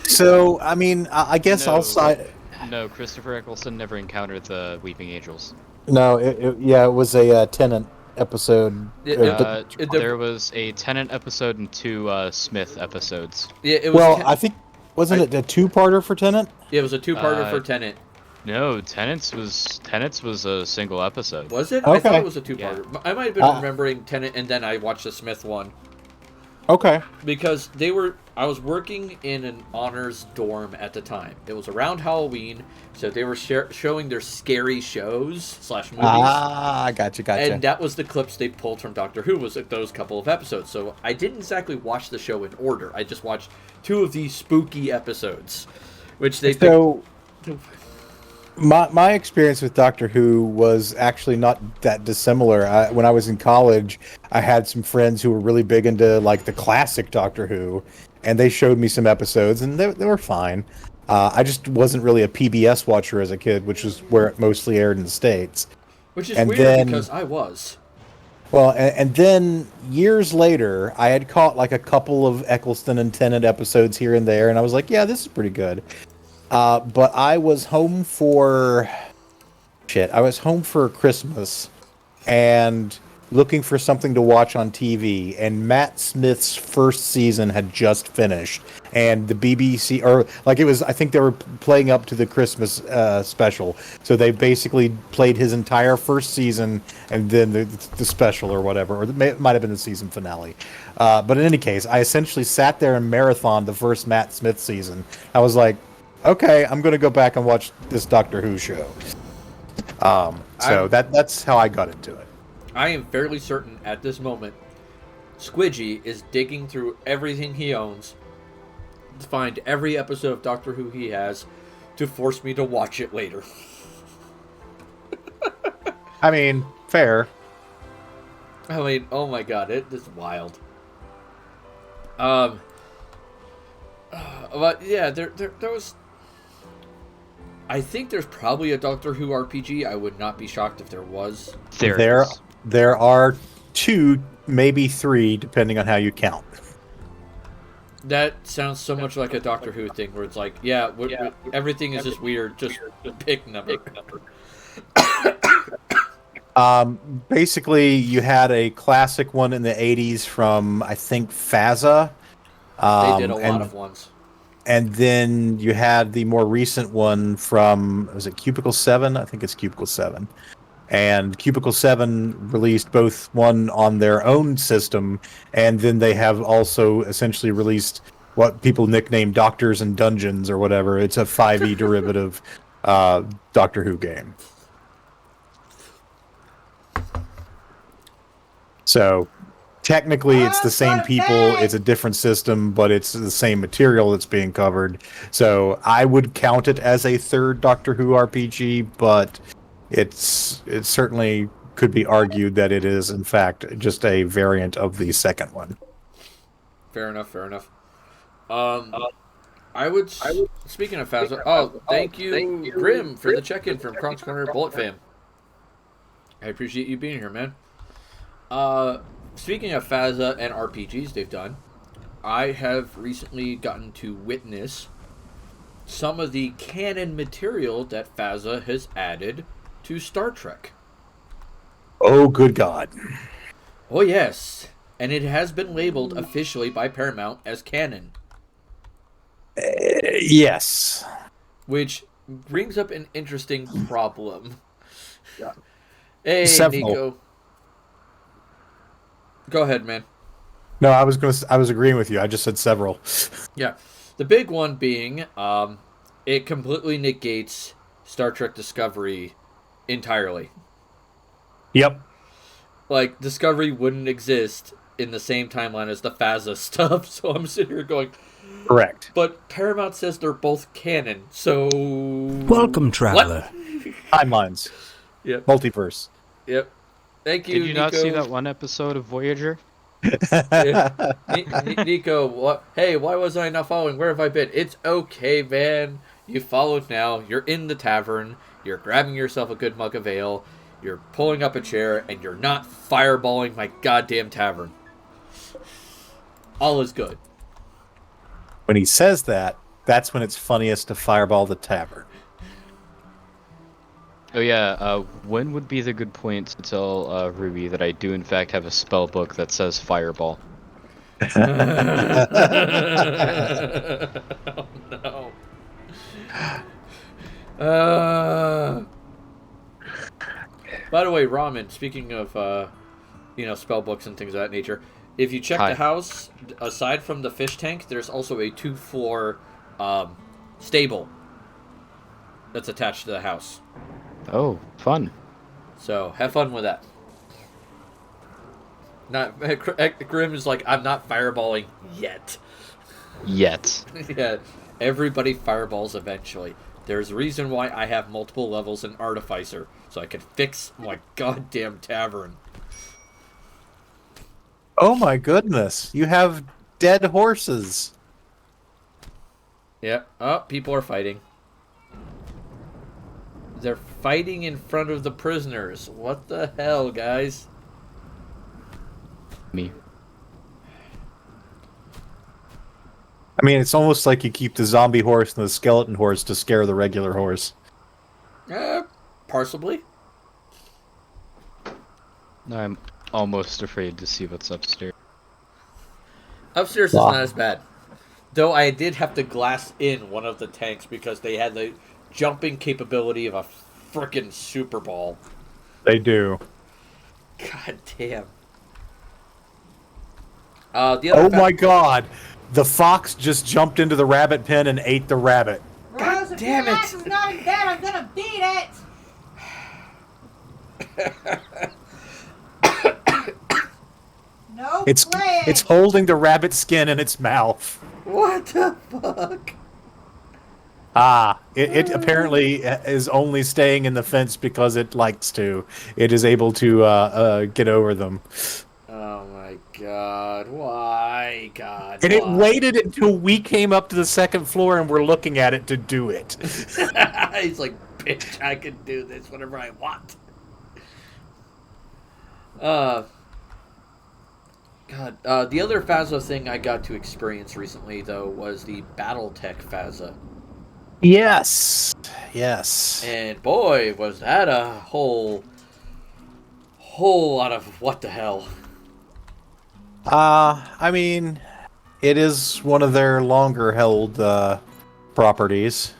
So, I mean, I guess I'll side... No, Christopher Eccleston never encountered the Weeping Angels. No, it was a Tennant episode. There was a Tennant episode and 2 Smith episodes. Yeah, it was. I think wasn't it a 2-parter for Tennant? Yeah, it was a 2-parter for Tennant. No, Tennant's was a single episode. Was it? Okay. I thought it was a 2-parter. Yeah. I might have been remembering Tennant, and then I watched the Smith one. Okay. Because I was working in an honors dorm at the time. It was around Halloween, so they were showing their scary shows / movies. Ah, gotcha. And that was the clips they pulled from Doctor Who, was like those couple of episodes. So I didn't exactly watch the show in order. I just watched 2 of these spooky episodes, which they My experience with Doctor Who was actually not that dissimilar. When I was in college, I had some friends who were really big into like the classic Doctor Who, and they showed me some episodes, and they were fine. I just wasn't really a PBS watcher as a kid, which is where it mostly aired in the States. Which is weird because I was. Well, and then years later, I had caught like a couple of Eccleston and Tennant episodes here and there, and I was like, yeah, this is pretty good. But I was home for Christmas and looking for something to watch on TV, and Matt Smith's first season had just finished, and the BBC, or like it was, I think they were playing up to the Christmas special, so they basically played his entire first season and then the special or whatever, or it might have been the season finale. But in any case, I essentially sat there and marathoned the first Matt Smith season. I was like, okay, I'm going to go back and watch this Doctor Who show. That's how I got into it. I am fairly certain at this moment, Squidgy is digging through everything he owns to find every episode of Doctor Who he has to force me to watch it later. I mean, fair. I mean, oh my god, it is wild. But yeah, there was. I think there's probably a Doctor Who RPG. I would not be shocked if there was. There are 2, maybe 3, depending on how you count. That sounds so much like a Doctor Who thing, where it's like, yeah, everything is just weird. Just pick number. Basically, you had a classic one in the 80s from, I think, Fazza. They did a lot of ones. And then you had the more recent one from, was it Cubicle 7? I think it's Cubicle 7. And Cubicle 7 released both one on their own system, and then they have also essentially released what people nickname Doctors and Dungeons or whatever. It's a 5e derivative Doctor Who game. So technically it's the same people, it's a different system, but it's the same material that's being covered. So I would count it as a third Doctor Who RPG, but it certainly could be argued that it is in fact just a variant of the second one. Fair enough. I would speaking of Fazza, thank you Grim for the check-in from Crocs Corner Bullet Fam. I appreciate you being here, man. Speaking of Fazza and RPGs they've done, I have recently gotten to witness some of the canon material that Fazza has added to Star Trek. Oh, good God. Oh, yes. And it has been labeled officially by Paramount as canon. Yes. Which brings up an interesting problem. Hey, Several. Nico. Go ahead, man. No, I was agreeing with you. I just said several. Yeah. The big one being, it completely negates Star Trek Discovery entirely. Yep. Like, Discovery wouldn't exist in the same timeline as the Fazza stuff, so I'm sitting here going... Correct. But Paramount says they're both canon, so... Welcome, traveler. Timelines. Yep. Multiverse. Yep. Thank you, Did you Nico. not see that one episode of Voyager? Yeah. Nico, what? Hey, why was I not following? Where have I been? It's okay, man. You followed now. You're in the tavern. You're grabbing yourself a good mug of ale. You're pulling up a chair, and you're not fireballing my goddamn tavern. All is good. When he says that, that's when it's funniest to fireball the tavern. Oh yeah, when would be the good point to tell Ruby that I do in fact have a spell book that says Fireball? Oh no. By the way, Ramen, speaking of spell books and things of that nature, If you check Hi. the house, aside from the fish tank, there's also a 2-floor stable that's attached to the house. Oh, fun. So have fun with that. Not Grim is like, I'm not fireballing yet. Yet. Yeah, everybody fireballs eventually. There's a reason why I have multiple levels in Artificer, so I can fix my goddamn tavern. Oh my goodness! You have dead horses. Yep. Oh, people are fighting. They're fighting in front of the prisoners. What the hell, guys? Me. I mean, it's almost like you keep the zombie horse and the skeleton horse to scare the regular horse. Possibly. I'm almost afraid to see what's upstairs. Upstairs is not as bad. Though I did have to glass in one of the tanks because they had the jumping capability of a frickin' Super Ball. They do. God damn. My god! The fox just jumped into the rabbit pen and ate the rabbit. Rose, if damn your it. ass is not in bed, I'm gonna beat it! No playing! It's holding the rabbit skin in its mouth. What the fuck? It apparently is only staying in the fence because it likes to. It is able to get over them. Oh my god. Why, God? And it why? waited until we came up to the second floor and we're looking at it to do it. He's like, bitch, I can do this whenever I want. God, the other Phasma thing I got to experience recently, though, was the Battletech Phasma. Yes. Yes. And boy, was that a whole lot of what the hell. I mean, it is one of their longer held properties.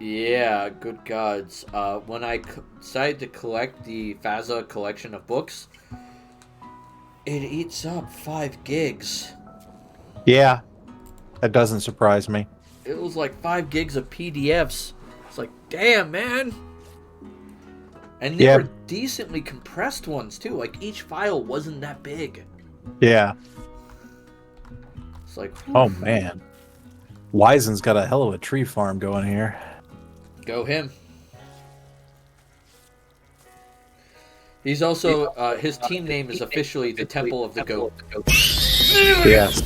Yeah, good gods. When I decided to collect the Phasma collection of books, it eats up 5 gigs. Yeah, that doesn't surprise me. It was like 5 gigs of PDFs. It's like, damn, man. And they were decently compressed ones, too. Like, each file wasn't that big. Yeah. It's like, oh, man. Wisen's got a hell of a tree farm going here. Go him. He's also, his team name is officially the Temple of the Goat. Yes.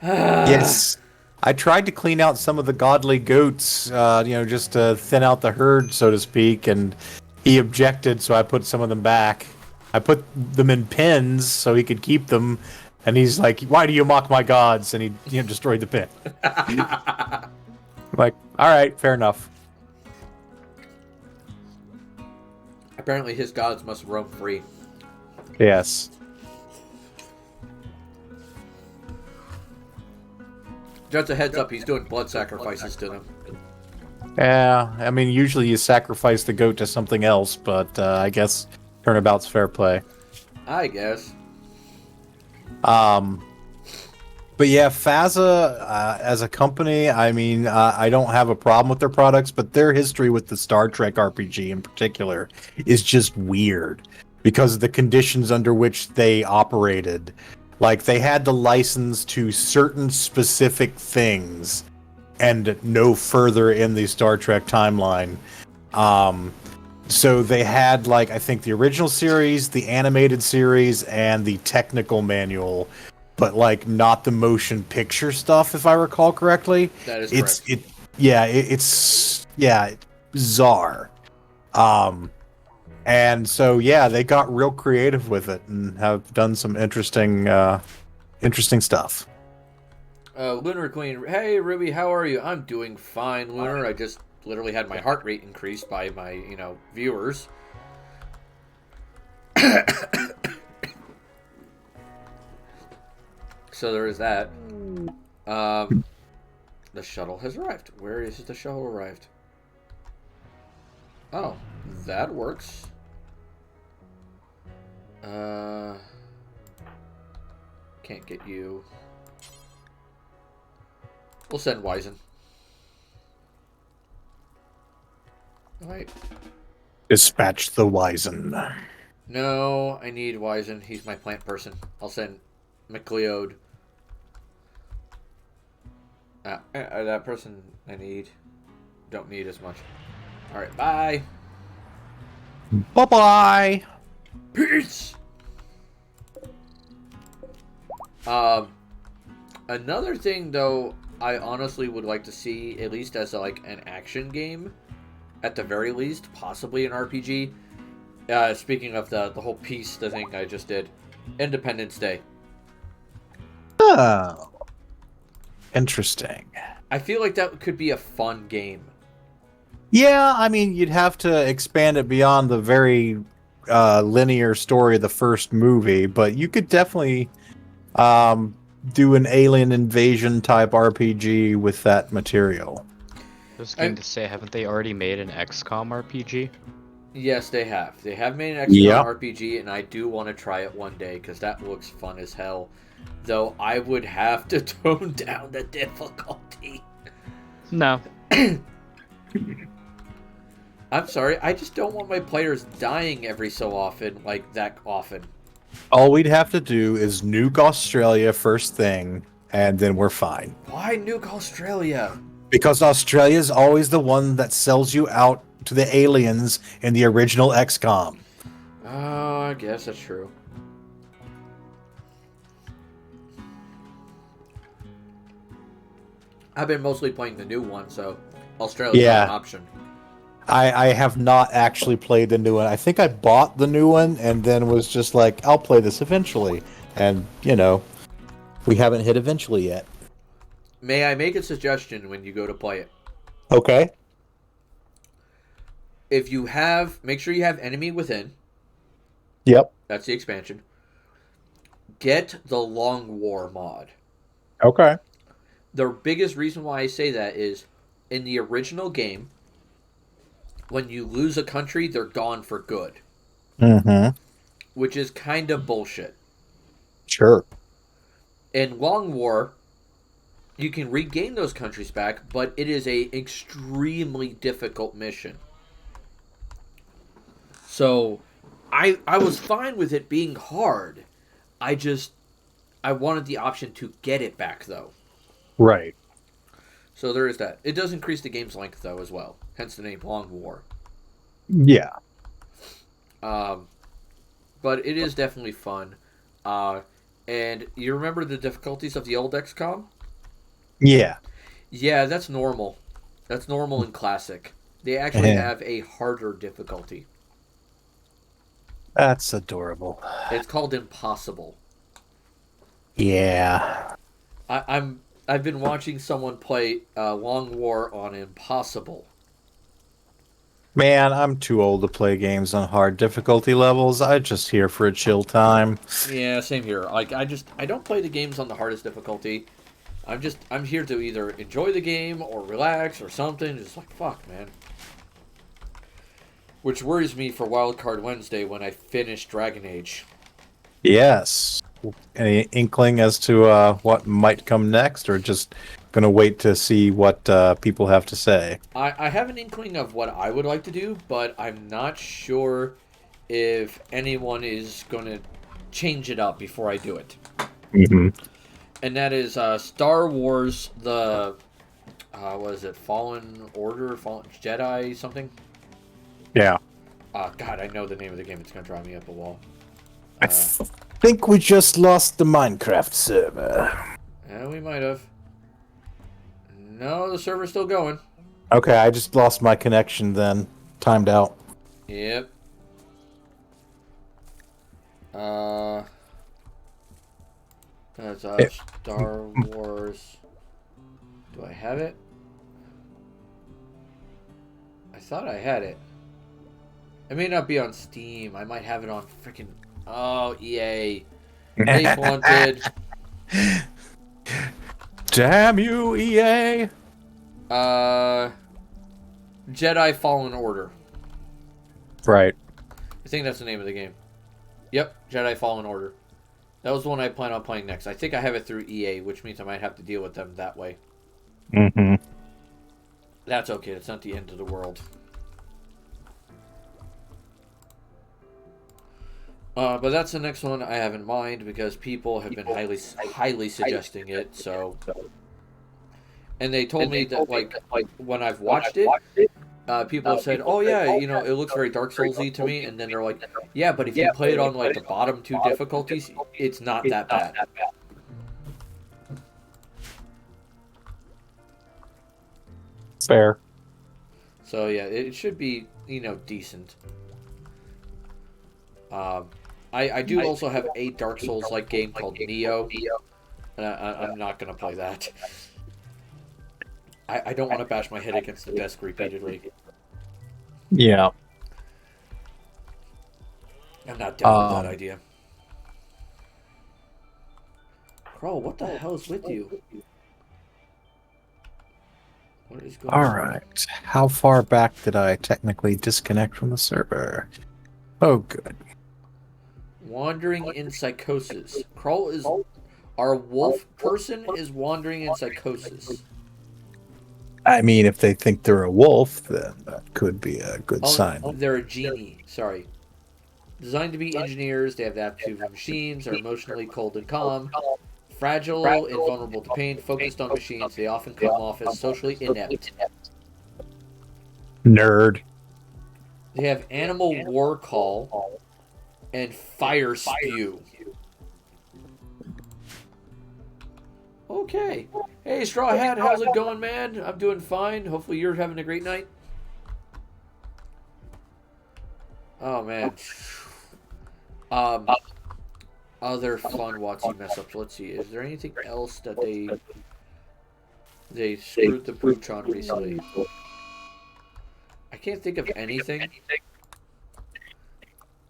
Yes. I tried to clean out some of the godly goats, just to thin out the herd, so to speak, and he objected, so I put some of them back. I put them in pens so he could keep them, and he's like, why do you mock my gods? And he destroyed the pen. I'm like, all right, fair enough. Apparently his gods must roam free. Yes. Just a heads up, he's doing blood sacrifices to them. Yeah, I mean, usually you sacrifice the goat to something else, but I guess turnabout's fair play. I guess. But yeah, Phasma, as a company, I mean, I don't have a problem with their products, but their history with the Star Trek RPG in particular is just weird because of the conditions under which they operated. Like, they had the license to certain specific things and no further in the Star Trek timeline. So they had, like, I think the original series, the animated series, and the technical manual, but, like, not the motion picture stuff, if I recall correctly. That is correct. It's bizarre. And so, yeah, they got real creative with it and have done some interesting stuff. Lunar Queen, hey Ruby, how are you? I'm doing fine, Lunar. I just literally had my heart rate increased by my, viewers. So there is that. The shuttle has arrived. Where is the shuttle arrived? Oh, that works. Can't get you. We'll send Wizen. Alright. Dispatch the Wizen. No, I need Wizen. He's my plant person. I'll send McLeod. That person I need. Don't need as much. Alright, bye. Bye-bye. Peace! Another thing, though, I honestly would like to see, at least as like an action game, at the very least, possibly an RPG. Speaking of the whole piece, the thing I just did, Independence Day. Oh. Interesting. I feel like that could be a fun game. Yeah, I mean, you'd have to expand it beyond the very linear story of the first movie, but you could definitely do an alien invasion type RPG with that material. I was going to say, haven't they already made an XCOM RPG? Yes, they have. They have made an XCOM RPG, and I do want to try it one day, because that looks fun as hell. Though I would have to tone down the difficulty. No. I'm sorry, I just don't want my players dying every so often, like that often. All we'd have to do is nuke Australia first thing, and then we're fine. Why nuke Australia? Because Australia's always the one that sells you out to the aliens in the original XCOM. Oh, I guess that's true. I've been mostly playing the new one, so Australia's not an option. I have not actually played the new one. I think I bought the new one and then was just like, I'll play this eventually. And, you know, we haven't hit eventually yet. May I make a suggestion when you go to play it? Okay. If you have, make sure you have Enemy Within. Yep. That's the expansion. Get the Long War mod. Okay. The biggest reason why I say that is, in the original game, when you lose a country, they're gone for good. Mm-hmm. Which is kind of bullshit. Sure. In Long War, you can regain those countries back, but it is a extremely difficult mission. So, I was fine with it being hard. I wanted the option to get it back, though. Right. So there is that. It does increase the game's length, though, as well. Hence the name Long War. Yeah. But it is definitely fun. And you remember the difficulties of the old XCOM? Yeah. Yeah, that's normal. That's normal in Classic. They actually have a harder difficulty. That's adorable. It's called Impossible. Yeah. I've been watching someone play Long War on Impossible. Man, I'm too old to play games on hard difficulty levels. I'm just here for a chill time. Yeah, same here. Like I don't play the games on the hardest difficulty. I'm here to either enjoy the game or relax or something. Just like fuck, man. Which worries me for Wildcard Wednesday when I finish Dragon Age. Yes. Any inkling as to what might come next, or just gonna wait to see what people have to say? I have an inkling of what I would like to do, but I'm not sure if anyone is going to change it up before I do it. Mm-hmm. And that is Star Wars, the, what is it, Fallen Order, Fallen Jedi, something? Yeah. God, I know the name of the game. It's going to drive me up a wall. I think we just lost the Minecraft server. Yeah, we might have. No, the server's still going. Okay, I just lost my connection then. Timed out. Yep. That's Star Wars. Do I have it? I thought I had it. It may not be on Steam. I might have it on freaking... Oh, EA. They wanted... Damn you, EA! Jedi Fallen Order. Right. I think that's the name of the game. Yep, Jedi Fallen Order. That was the one I plan on playing next. I think I have it through EA, which means I might have to deal with them that way. Mm-hmm. That's okay. It's not the end of the world. But that's the next one I have in mind because people have been highly suggesting it. So, and they told me that like when I've watched it, people have said, "Oh yeah, you know, it looks very Dark Soulsy to me," and then they're like, "Yeah, but if you play it on like the bottom 2 difficulties, it's not that bad." Fair. So yeah, it should be, you know, decent. I do also have a Dark Souls like game called Neo. I'm not gonna play that. I don't want to bash my head against the desk repeatedly. Yeah. I'm not down with that idea. Crow, what the hell is with you? What is going on? All right. How far back did I technically disconnect from the server? Oh, good. Wandering in psychosis. Kroll is our wolf person is wandering in psychosis. I mean, if they think they're a wolf, then that could be a good sign. They're a genie. Sorry. Designed to be engineers, they have the aptitude of machines, are emotionally cold and calm, fragile and vulnerable to pain, focused on machines. They often come off as socially inept. Nerd. They have animal war call and fire spew. Okay. Hey, Straw Hat, how's it going, man? I'm doing fine. Hopefully you're having a great night. Oh, man. Other fun WOTC mess ups. Let's see. Is there anything else that they screwed the pooch on recently? I can't think of anything.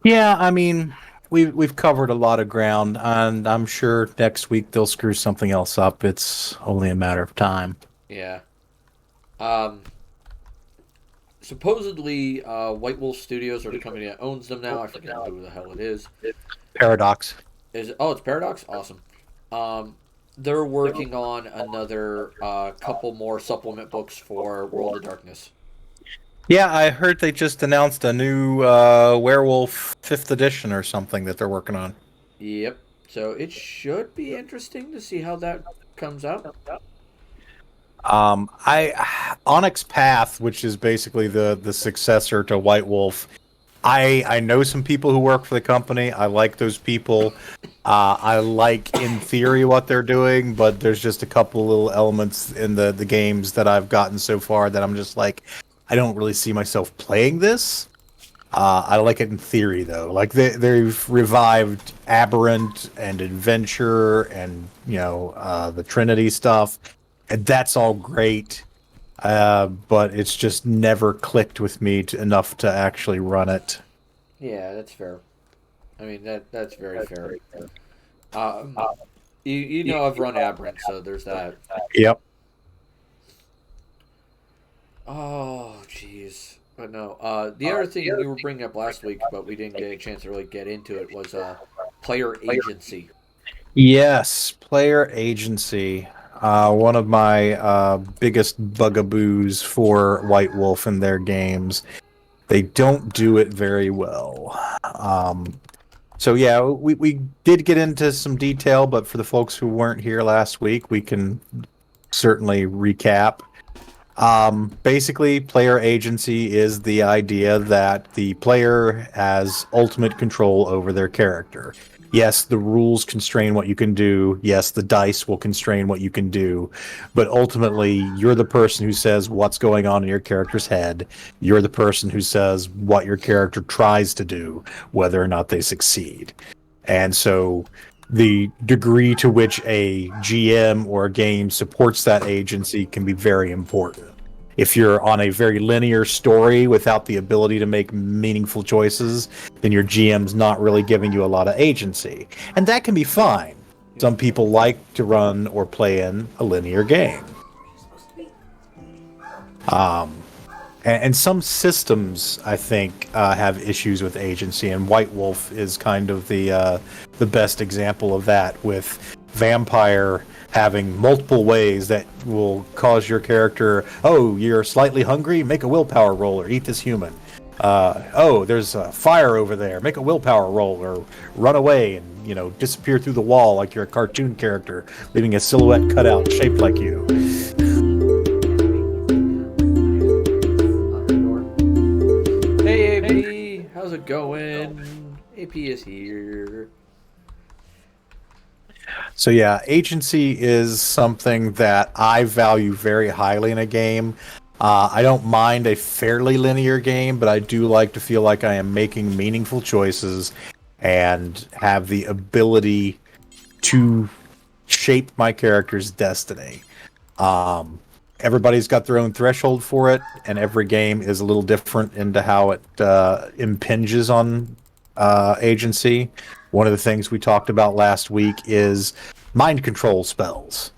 Yeah, I mean, we've covered a lot of ground, and I'm sure next week they'll screw something else up. It's only a matter of time. Yeah. Supposedly, White Wolf Studios are the company that owns them now. I forget who the hell it is. Paradox. It's Paradox? Awesome. They're working on another couple more supplement books for World of Darkness. Yeah, I heard they just announced a new Werewolf 5th edition or something that they're working on. Yep. So it should be interesting to see how that comes out. Onyx Path, which is basically the successor to White Wolf. I know some people who work for the company. I like those people. I like, in theory, what they're doing, but there's just a couple little elements in the games that I've gotten so far that I'm just like, I don't really see myself playing this. I like it in theory, though. Like, they've revived Aberrant and Adventure and, you know, the Trinity stuff. And that's all great. But it's just never clicked with me enough to actually run it. Yeah, that's fair. I mean, that's very fair. You know I've run Aberrant, so there's that. Yep. Oh, jeez. But no, the other thing you were bringing up last week, but we didn't get a chance to really get into it, was player agency. Yes, player agency. One of my biggest bugaboos for White Wolf in their games. They don't do it very well. So yeah, we did get into some detail, but for the folks who weren't here last week, we can certainly recap. Basically, player agency is the idea that the player has ultimate control over their character. Yes, the rules constrain what you can do. Yes, the dice will constrain what you can do. But ultimately, you're the person who says what's going on in your character's head. You're the person who says what your character tries to do, whether or not they succeed. And so the degree to which a GM or a game supports that agency can be very important. If you're on a very linear story without the ability to make meaningful choices, then your GM's not really giving you a lot of agency. And that can be fine. Some people like to run or play in a linear game. And some systems, I think, have issues with agency, and White Wolf is kind of the best example of that, with Vampire having multiple ways that will cause your character, oh, you're slightly hungry? Make a willpower roll or eat this human. Oh, there's a fire over there. Make a willpower roll or run away and, disappear through the wall like you're a cartoon character, leaving a silhouette cutout shaped like you. Hey, AP, how's it going? AP is here. So yeah, agency is something that I value very highly in a game. I don't mind a fairly linear game, but I do like to feel like I am making meaningful choices and have the ability to shape my character's destiny. Everybody's got their own threshold for it, and every game is a little different into how it impinges on agency. One of the things we talked about last week is mind control spells.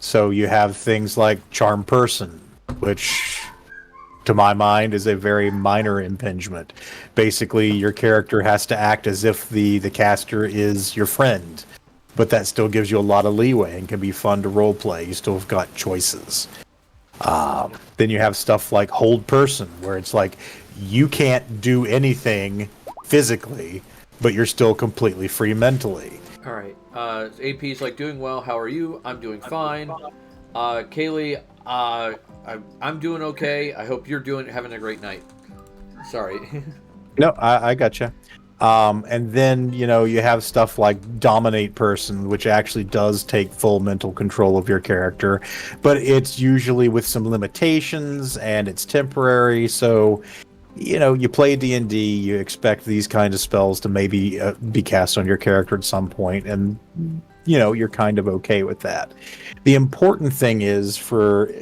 So you have things like Charm Person, which, to my mind, is a very minor impingement. Basically, your character has to act as if the caster is your friend, but that still gives you a lot of leeway and can be fun to roleplay. You still have got choices. Then you have stuff like Hold Person, where it's like you can't do anything physically, but you're still completely free mentally. All right. AP's like, doing well. How are you? I'm doing fine. Kaylee, I'm doing okay. I hope you're having a great night. Sorry. No, I gotcha. And then, you have stuff like Dominate Person, which actually does take full mental control of your character, but it's usually with some limitations and it's temporary. So, you play D&D, you expect these kinds of spells to maybe be cast on your character at some point, and, you're kind of okay with that. The important thing is for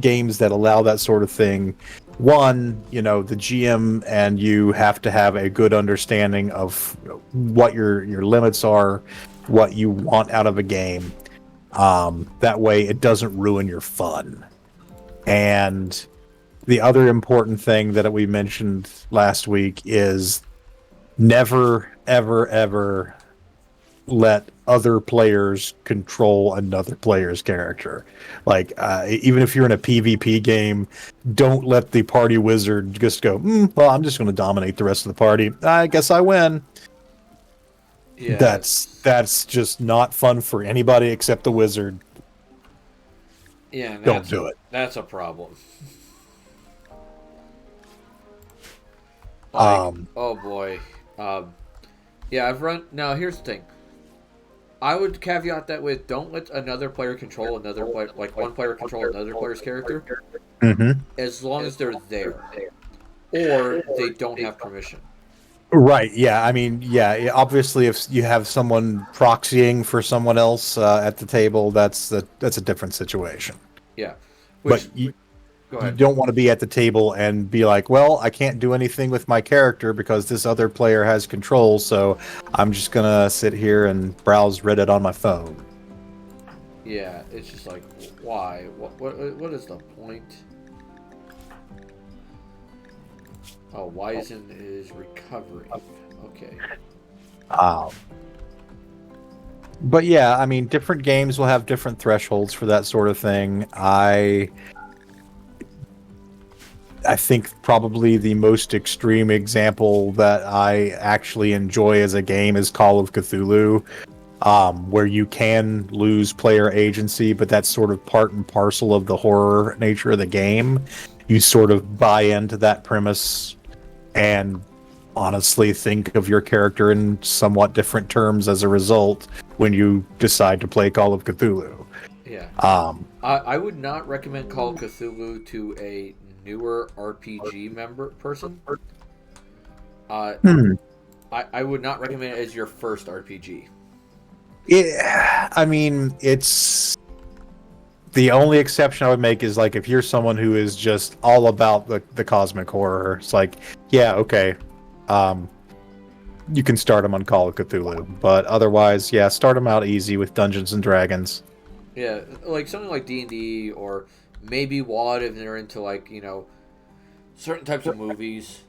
games that allow that sort of thing, one, the GM and you have to have a good understanding of what your limits are, what you want out of a game. That way it doesn't ruin your fun. And the other important thing that we mentioned last week is never, ever, ever let other players control another player's character. Like, even if you're in a PvP game, don't let the party wizard just go, well, I'm just going to dominate the rest of the party. I guess I win. Yeah. That's just not fun for anybody except the wizard. Yeah, don't do it. That's a problem. Like, oh boy. Yeah, I've run. Now, here's the thing. I would caveat that with don't let another player control another player, like one player control another player's character, as long as they're there, or they don't have permission. Right. Yeah. I mean, yeah. Obviously, if you have someone proxying for someone else at the table, that's a different situation. Yeah. But you don't want to be at the table and be like, well, I can't do anything with my character because this other player has control, so I'm just going to sit here and browse Reddit on my phone. Yeah, it's just like, why? What is the point? Oh, Wizen is recovering. Okay. But yeah, I mean, different games will have different thresholds for that sort of thing. I think probably the most extreme example that I actually enjoy as a game is Call of Cthulhu, where you can lose player agency, but that's sort of part and parcel of the horror nature of the game. You sort of buy into that premise and honestly think of your character in somewhat different terms as a result when you decide to play Call of Cthulhu. Yeah. I would not recommend Call of Cthulhu to a newer RPG person. I would not recommend it as your first RPG. Yeah, I mean, it's the only exception I would make is like if you're someone who is just all about the cosmic horror. It's like, yeah, okay, you can start them on Call of Cthulhu, but otherwise, yeah, start them out easy with Dungeons and Dragons. Yeah, like something like D&D or maybe WOD if they're into like, you know, certain types of movies.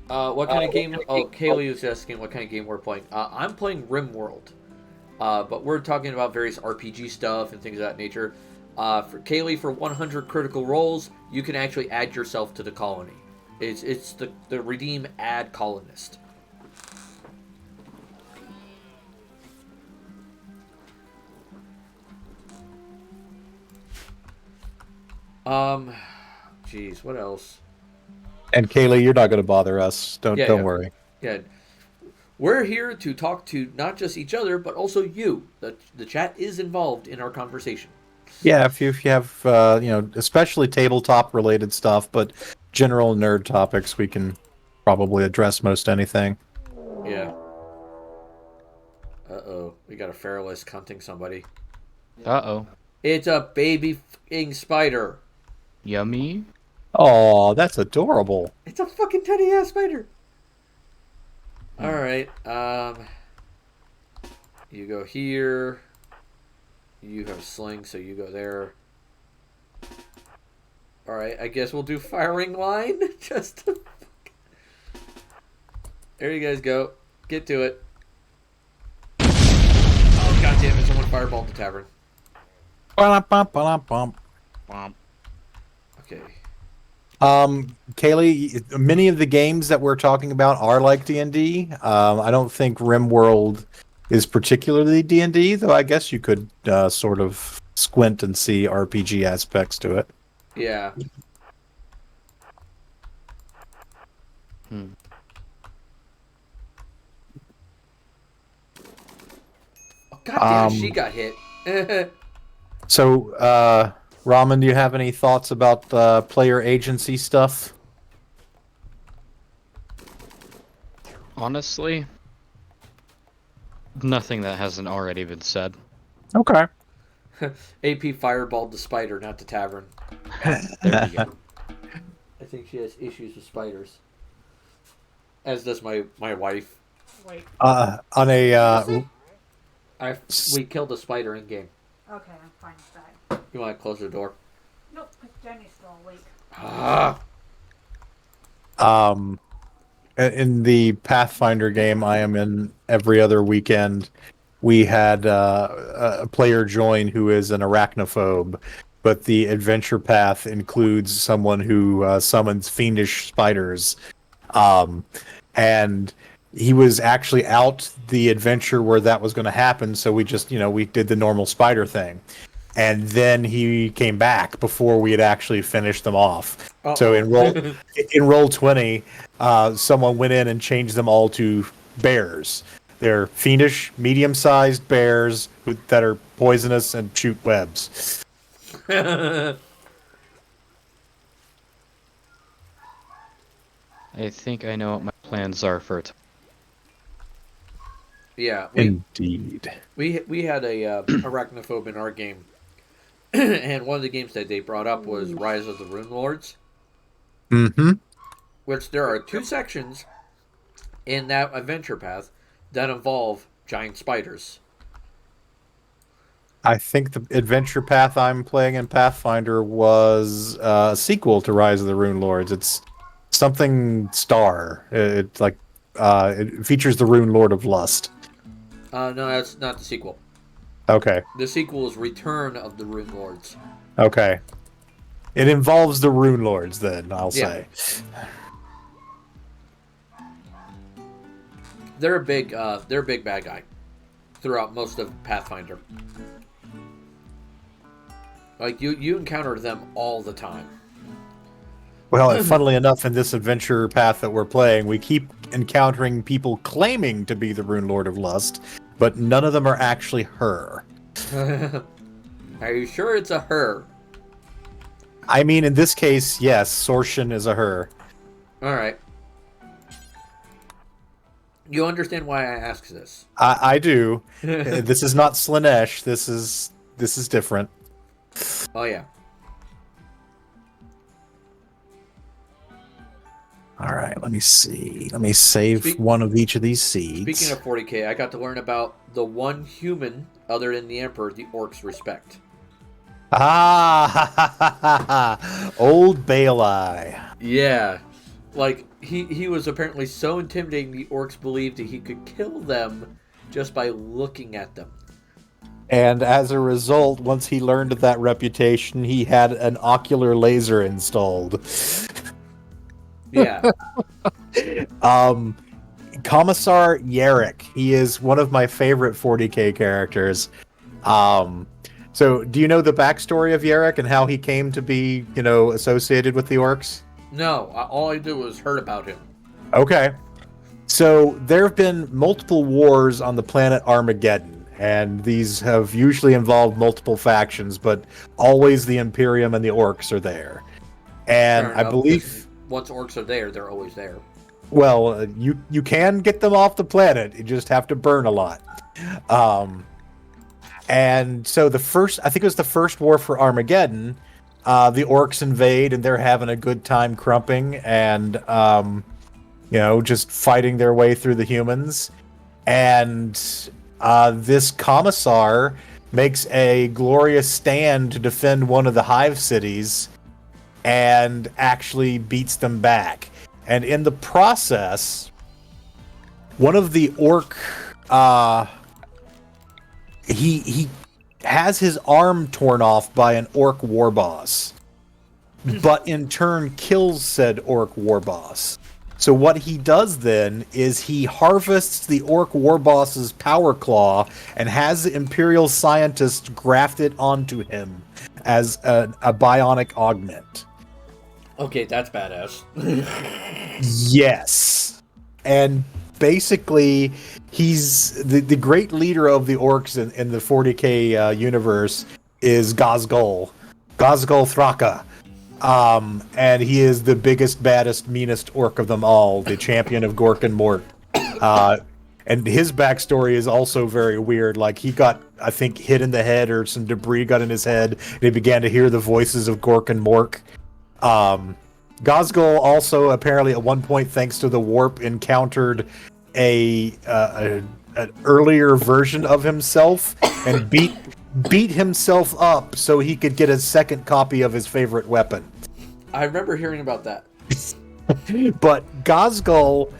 What kind of game? Oh, Kaylee was asking what kind of game we're playing. I'm playing Rimworld, but we're talking about various RPG stuff and things of that nature. For Kaylee, for 100 critical rolls, you can actually add yourself to the colony. It's the redeem add colonist. Jeez, what else? And Kaylee, you're not going to bother us. Don't worry. Yeah. We're here to talk to not just each other, but also you. The chat is involved in our conversation. Yeah, if you have, you know, especially tabletop related stuff, but general nerd topics, we can probably address most anything. Yeah. Uh-oh. We got a feralist hunting somebody. Uh-oh. It's a baby f***ing spider. Yummy. Oh, that's adorable. It's a fucking tiny ass spider. Alright, you go here. You have sling, so you go there. Alright, I guess we'll do firing line. Just to... There you guys go. Get to it. Oh, goddamn it, someone fireballed the tavern. Okay. Kaylee, many of the games that we're talking about are like D&D. I don't think Rimworld is particularly D&D, though I guess you could sort of squint and see RPG aspects to it. Yeah. Oh, goddamn, she got hit. So, Ramen, do you have any thoughts about player agency stuff? Honestly, nothing that hasn't already been said. Okay. AP fireballed the spider, not the tavern. There we go. I think she has issues with spiders. As does my wife. Wait. On a We killed a spider in game. Okay, I'm fine with that. You want to close the door? Nope, because Jenny's still awake. In the Pathfinder game I am in every other weekend, we had a player join who is an arachnophobe, but the adventure path includes someone who summons fiendish spiders. And he was actually out the adventure where that was going to happen, so we just, we did the normal spider thing. And then he came back before we had actually finished them off. Uh-oh. So in roll 20, someone went in and changed them all to bears. They're fiendish, medium-sized bears that are poisonous and shoot webs. I think I know what my plans are for it. Yeah. Indeed. We had a arachnophobe in our game. And one of the games that they brought up was Rise of the Rune Lords. Mm-hmm. Which there are 2 sections in that adventure path that involve giant spiders. I think the adventure path I'm playing in Pathfinder was a sequel to Rise of the Rune Lords. It's something star. It's like it features the Rune Lord of Lust. No, that's not the sequel. Okay. The sequel is Return of the Rune Lords. Okay. It involves the Rune Lords, then, I'll say. They're a big bad guy throughout most of Pathfinder. Like, you encounter them all the time. Well, funnily enough, in this adventure path that we're playing, we keep encountering people claiming to be the Rune Lord of Lust, but none of them are actually her. Are you sure it's a her? I mean, in this case, yes, Sorshin is a her. Alright. You understand why I ask this? I do. This is not Slanesh. This is different. Oh, yeah. All right, let me see. Let me save one of each of these seeds. Speaking of 40k, I got to learn about the one human, other than the Emperor, the orcs respect. Old Baelai. Yeah. Like, he was apparently so intimidating, the orcs believed that he could kill them just by looking at them. And as a result, once he learned of that reputation, he had an ocular laser installed. Yeah. Commissar Yarrick. He is one of my favorite 40k characters. So do you know the backstory of Yarrick and how he came to be, associated with the orcs? No, all I do was heard about him. Okay. So there have been multiple wars on the planet Armageddon, and these have usually involved multiple factions, but always the Imperium and the orcs are there. And Fair I enough, believe... because once orcs are there, they're always there. Well, you can get them off the planet. You just have to burn a lot. And so I think it was the first war for Armageddon, the orcs invade and they're having a good time crumping and, just fighting their way through the humans. And this commissar makes a glorious stand to defend one of the hive cities and actually beats them back. And in the process, one of the orc, he has his arm torn off by an orc war boss, but in turn kills said orc war boss. So what he does then is he harvests the orc war boss's power claw and has the Imperial scientists graft it onto him as a bionic augment. Okay, that's badass. Yes. And basically, he's the great leader of the orcs in the 40k universe is Gazgul Thraka. And he is the biggest, baddest, meanest orc of them all, the champion of Gork and Mort. And his backstory is also very weird. Like, he got, I think, hit in the head or some debris got in his head, and he began to hear the voices of Gork and Mork. Gazgul also apparently at one point, thanks to the warp, encountered an earlier version of himself and beat himself up so he could get a second copy of his favorite weapon. I remember hearing about that. But Gazgul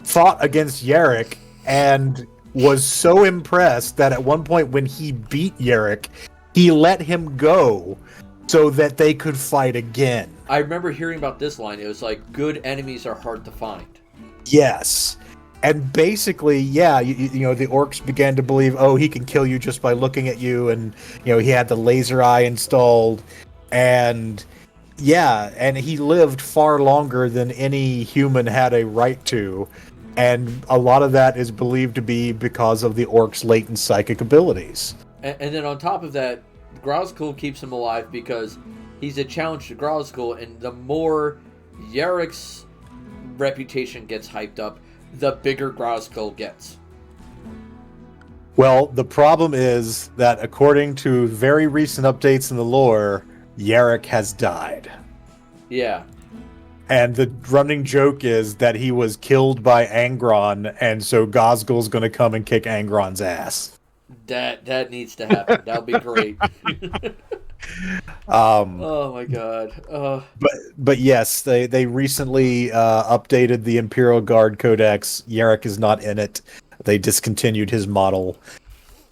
fought against Yarrick and was so impressed that at one point when he beat Yarrick, he let him go so that they could fight again. I remember hearing about this line. It was like, good enemies are hard to find. Yes. And basically, yeah, the orcs began to believe, oh, he can kill you just by looking at you. And, he had the laser eye installed. And, yeah, and he lived far longer than any human had a right to. And a lot of that is believed to be because of the orcs' latent psychic abilities. And then on top of that, Grozgul keeps him alive because he's a challenge to Grozgul, and the more Yarrick's reputation gets hyped up, the bigger Grozgul gets. Well, the problem is that according to very recent updates in the lore, Yarrick has died. Yeah. And the running joke is that he was killed by Angron, and so Gazgul's going to come and kick Angron's ass. That needs to happen. That would be great. Oh my god. But yes, they recently updated the Imperial Guard Codex. Yarrick is not in it. They discontinued his model.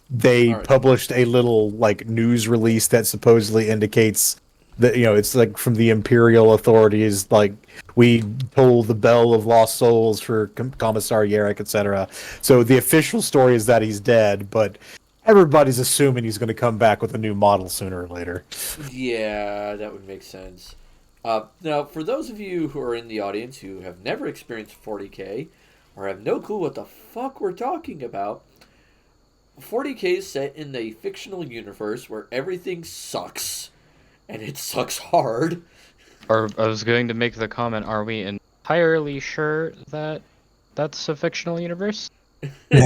They published a little news release that supposedly indicates that it's from the Imperial authorities, we toll the bell of lost souls for Commissar Yarrick, etc. So the official story is that he's dead, but everybody's assuming he's going to come back with a new model sooner or later. Yeah, that would make sense. Now, for those of you who are in the audience who have never experienced 40k or have no clue what the fuck we're talking about, 40k is set in a fictional universe where everything sucks, and it sucks hard. Or I was going to make the comment, are we entirely sure that that's a fictional universe? God,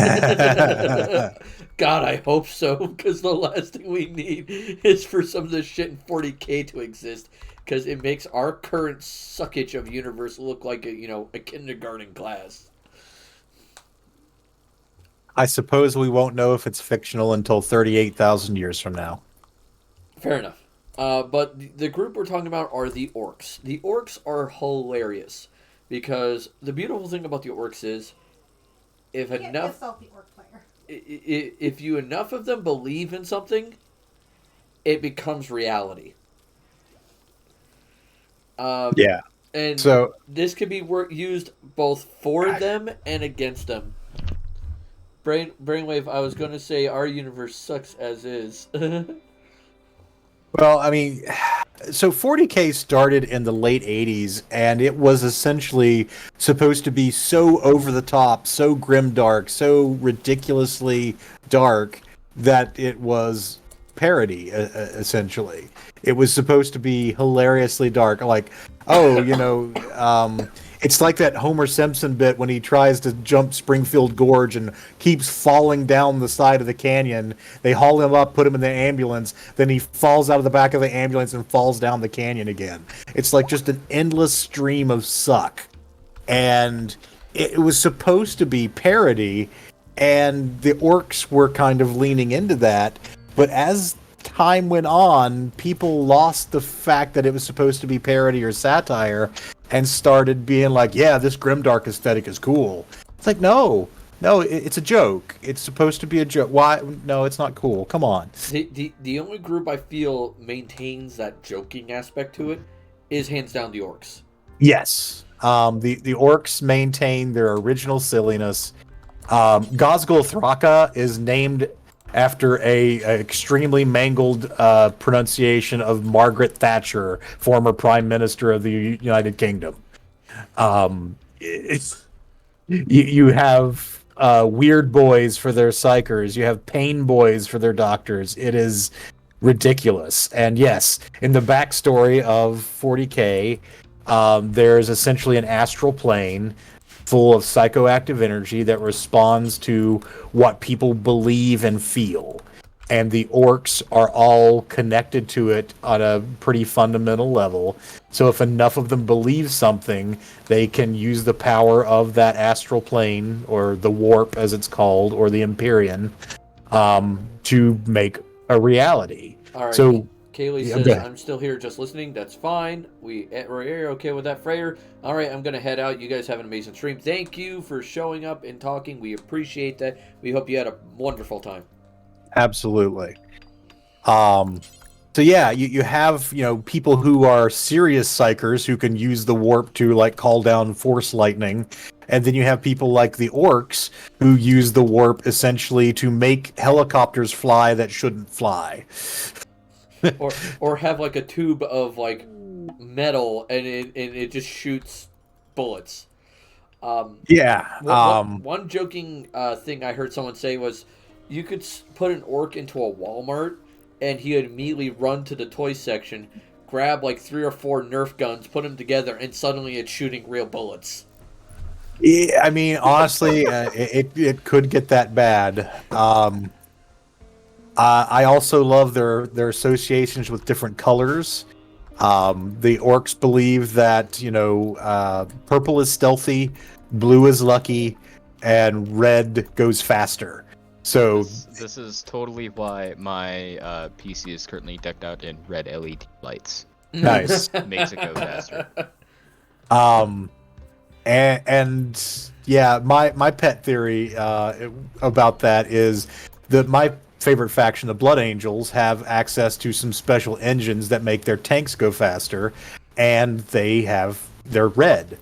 I hope so, because the last thing we need is for some of this shit in 40k to exist, because it makes our current suckage of universe look like a kindergarten class. I suppose we won't know if it's fictional until 38,000 years from now. fair enough. But the group we're talking about are the orcs. The orcs are hilarious because the beautiful thing about the orcs is if You can't be a enough salty orc player. if you enough of them believe in something, it becomes reality. Yeah. And So this could be used both for them and against them. Brainwave, I was going to say our universe sucks as is. Well, I mean, so 40K started in the late 80s, and it was essentially supposed to be so over the top, so grimdark, so ridiculously dark that it was parody, essentially. It was supposed to be hilariously dark. Like, oh, it's like that Homer Simpson bit when he tries to jump Springfield Gorge and keeps falling down the side of the canyon. They haul him up, put him in the ambulance, then he falls out of the back of the ambulance and falls down the canyon again. It's like just an endless stream of suck. And it was supposed to be parody, and the orcs were kind of leaning into that. But as time went on, people lost the fact that it was supposed to be parody or satire and started being like, yeah, this grimdark aesthetic is cool. It's like, no, it's a joke. It's supposed to be a joke. Why? No, it's not cool. Come on. The only group I feel maintains that joking aspect to it is hands down the orcs. Yes. The orcs maintain their original silliness. Gozgul Thraka is named after a extremely mangled pronunciation of Margaret Thatcher, former Prime Minister of the United Kingdom. You have weird boys for their psychers. You have pain boys for their doctors. It is ridiculous. And yes, in the backstory of 40K, there's essentially an astral plane full of psychoactive energy that responds to what people believe and feel. And the orcs are all connected to it on a pretty fundamental level. So if enough of them believe something, they can use the power of that astral plane, or the warp as it's called, or the Empyrean, to make a reality. All right. So Kaylee says, I'm still here just listening. That's fine. We're okay with that, Freyer. All right, I'm going to head out. You guys have an amazing stream. Thank you for showing up and talking. We appreciate that. We hope you had a wonderful time. Absolutely. So yeah, you have, people who are serious psychers who can use the warp to like call down force lightning. And then you have people like the orcs who use the warp essentially to make helicopters fly that shouldn't fly. or have like a tube of like metal and it just shoots bullets. One joking thing I heard someone say was you could put an orc into a Walmart and he would immediately run to the toy section, grab like 3 or 4 Nerf guns, put them together, and suddenly it's shooting real bullets. Yeah, I mean, honestly, it could get that bad. I also love their associations with different colors. The orcs believe that, purple is stealthy, blue is lucky, and red goes faster. So this is totally why my PC is currently decked out in red LED lights. Nice. Makes it go faster. And yeah, my pet theory about that is that my favorite faction, the Blood Angels, have access to some special engines that make their tanks go faster, and they're red.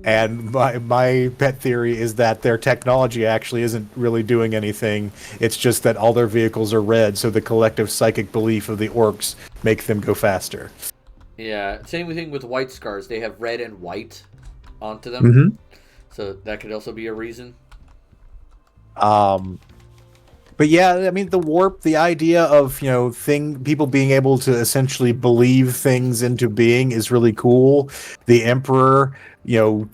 And my pet theory is that their technology actually isn't really doing anything. It's just that all their vehicles are red, so the collective psychic belief of the orcs make them go faster. Yeah, same thing with White Scars. They have red and white onto them. Mm-hmm. So that could also be a reason. But yeah, I mean, the warp, the idea of, people being able to essentially believe things into being is really cool. The Emperor,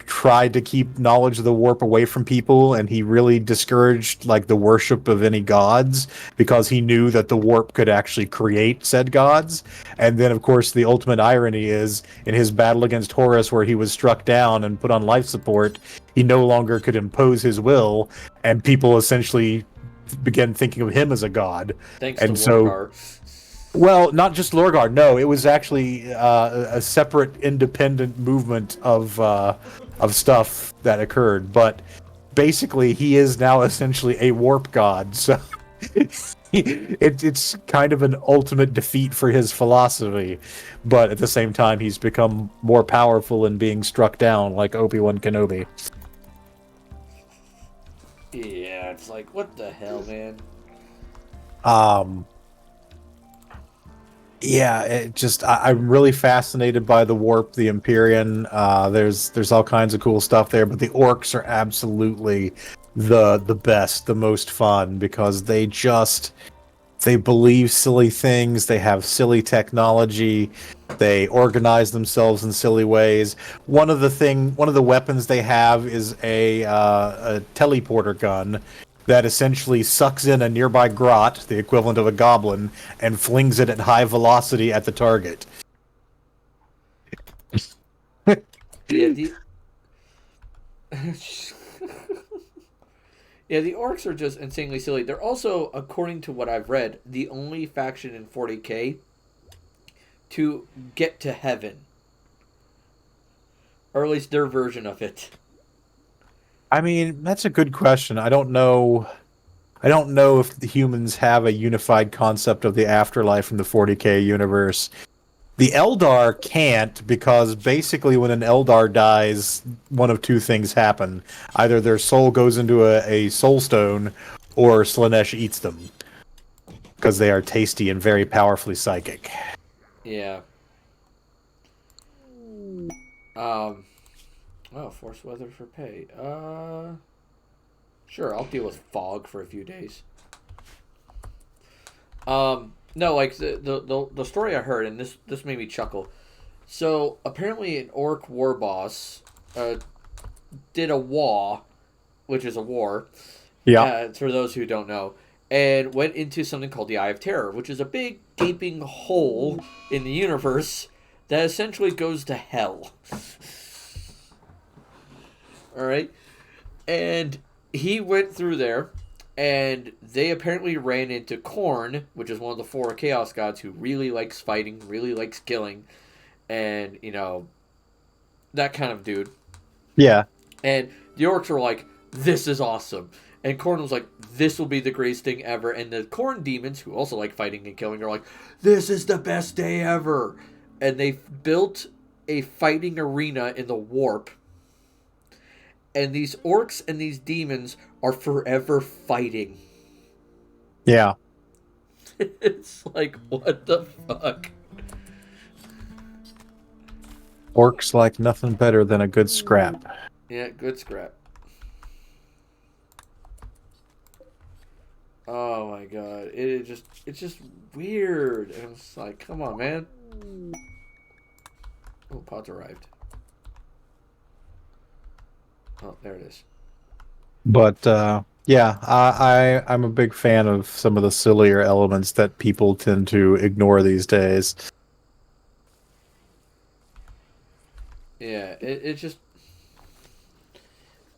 tried to keep knowledge of the warp away from people, and he really discouraged, the worship of any gods because he knew that the warp could actually create said gods. And then, of course, the ultimate irony is, in his battle against Horus, where he was struck down and put on life support, he no longer could impose his will, and people essentially began thinking of him as a god. Thanks and to so Warcar. Well, not just Lorgar. No, it was actually a separate, independent movement of stuff that occurred. But basically, he is now essentially a warp god. So it's kind of an ultimate defeat for his philosophy. But at the same time, he's become more powerful and being struck down like Obi-Wan Kenobi. Yeah, it's like, what the hell, man? Yeah, it just I'm really fascinated by the warp, the Empyrean. There's all kinds of cool stuff there, but the orcs are absolutely the best, the most fun because they believe silly things, they have silly technology, they organize themselves in silly ways. One of the weapons they have is a teleporter gun that essentially sucks in a nearby grot, the equivalent of a goblin, and flings it at high velocity at the target. Yeah, the yeah, the orcs are just insanely silly. They're also, according to what I've read, the only faction in 40k to get to heaven, or at least their version of it. I mean, that's a good question. I don't know if the humans have a unified concept of the afterlife in the 40k universe. The Eldar can't because basically when an Eldar dies, one of two things happen. Either their soul goes into a soul stone or Slanesh eats them. Because they are tasty and very powerfully psychic. Yeah. Oh, forced weather for pay. Sure, I'll deal with fog for a few days. No, like the story I heard, and this made me chuckle. So apparently, an orc war boss did a war, which is a war. Yeah. For those who don't know, and went into something called the Eye of Terror, which is a big gaping hole in the universe that essentially goes to hell. All right, and he went through there. And they apparently ran into Khorne, which is one of the 4 Chaos Gods who really likes fighting, really likes killing, and, you know, that kind of dude. Yeah. And the orcs were like, this is awesome. And Khorne was like, this will be the greatest thing ever. And the Khorne demons, who also like fighting and killing, are like, this is the best day ever. And they built a fighting arena in the warp. And these orcs and these demons are forever fighting. Yeah. It's like, what the fuck? Orcs like nothing better than a good scrap. Yeah, good scrap. Oh my god. It's just weird. And it's like, come on, man. Oh, pot's arrived. Oh, there it is. But yeah, I'm a big fan of some of the sillier elements that people tend to ignore these days. Yeah, it's just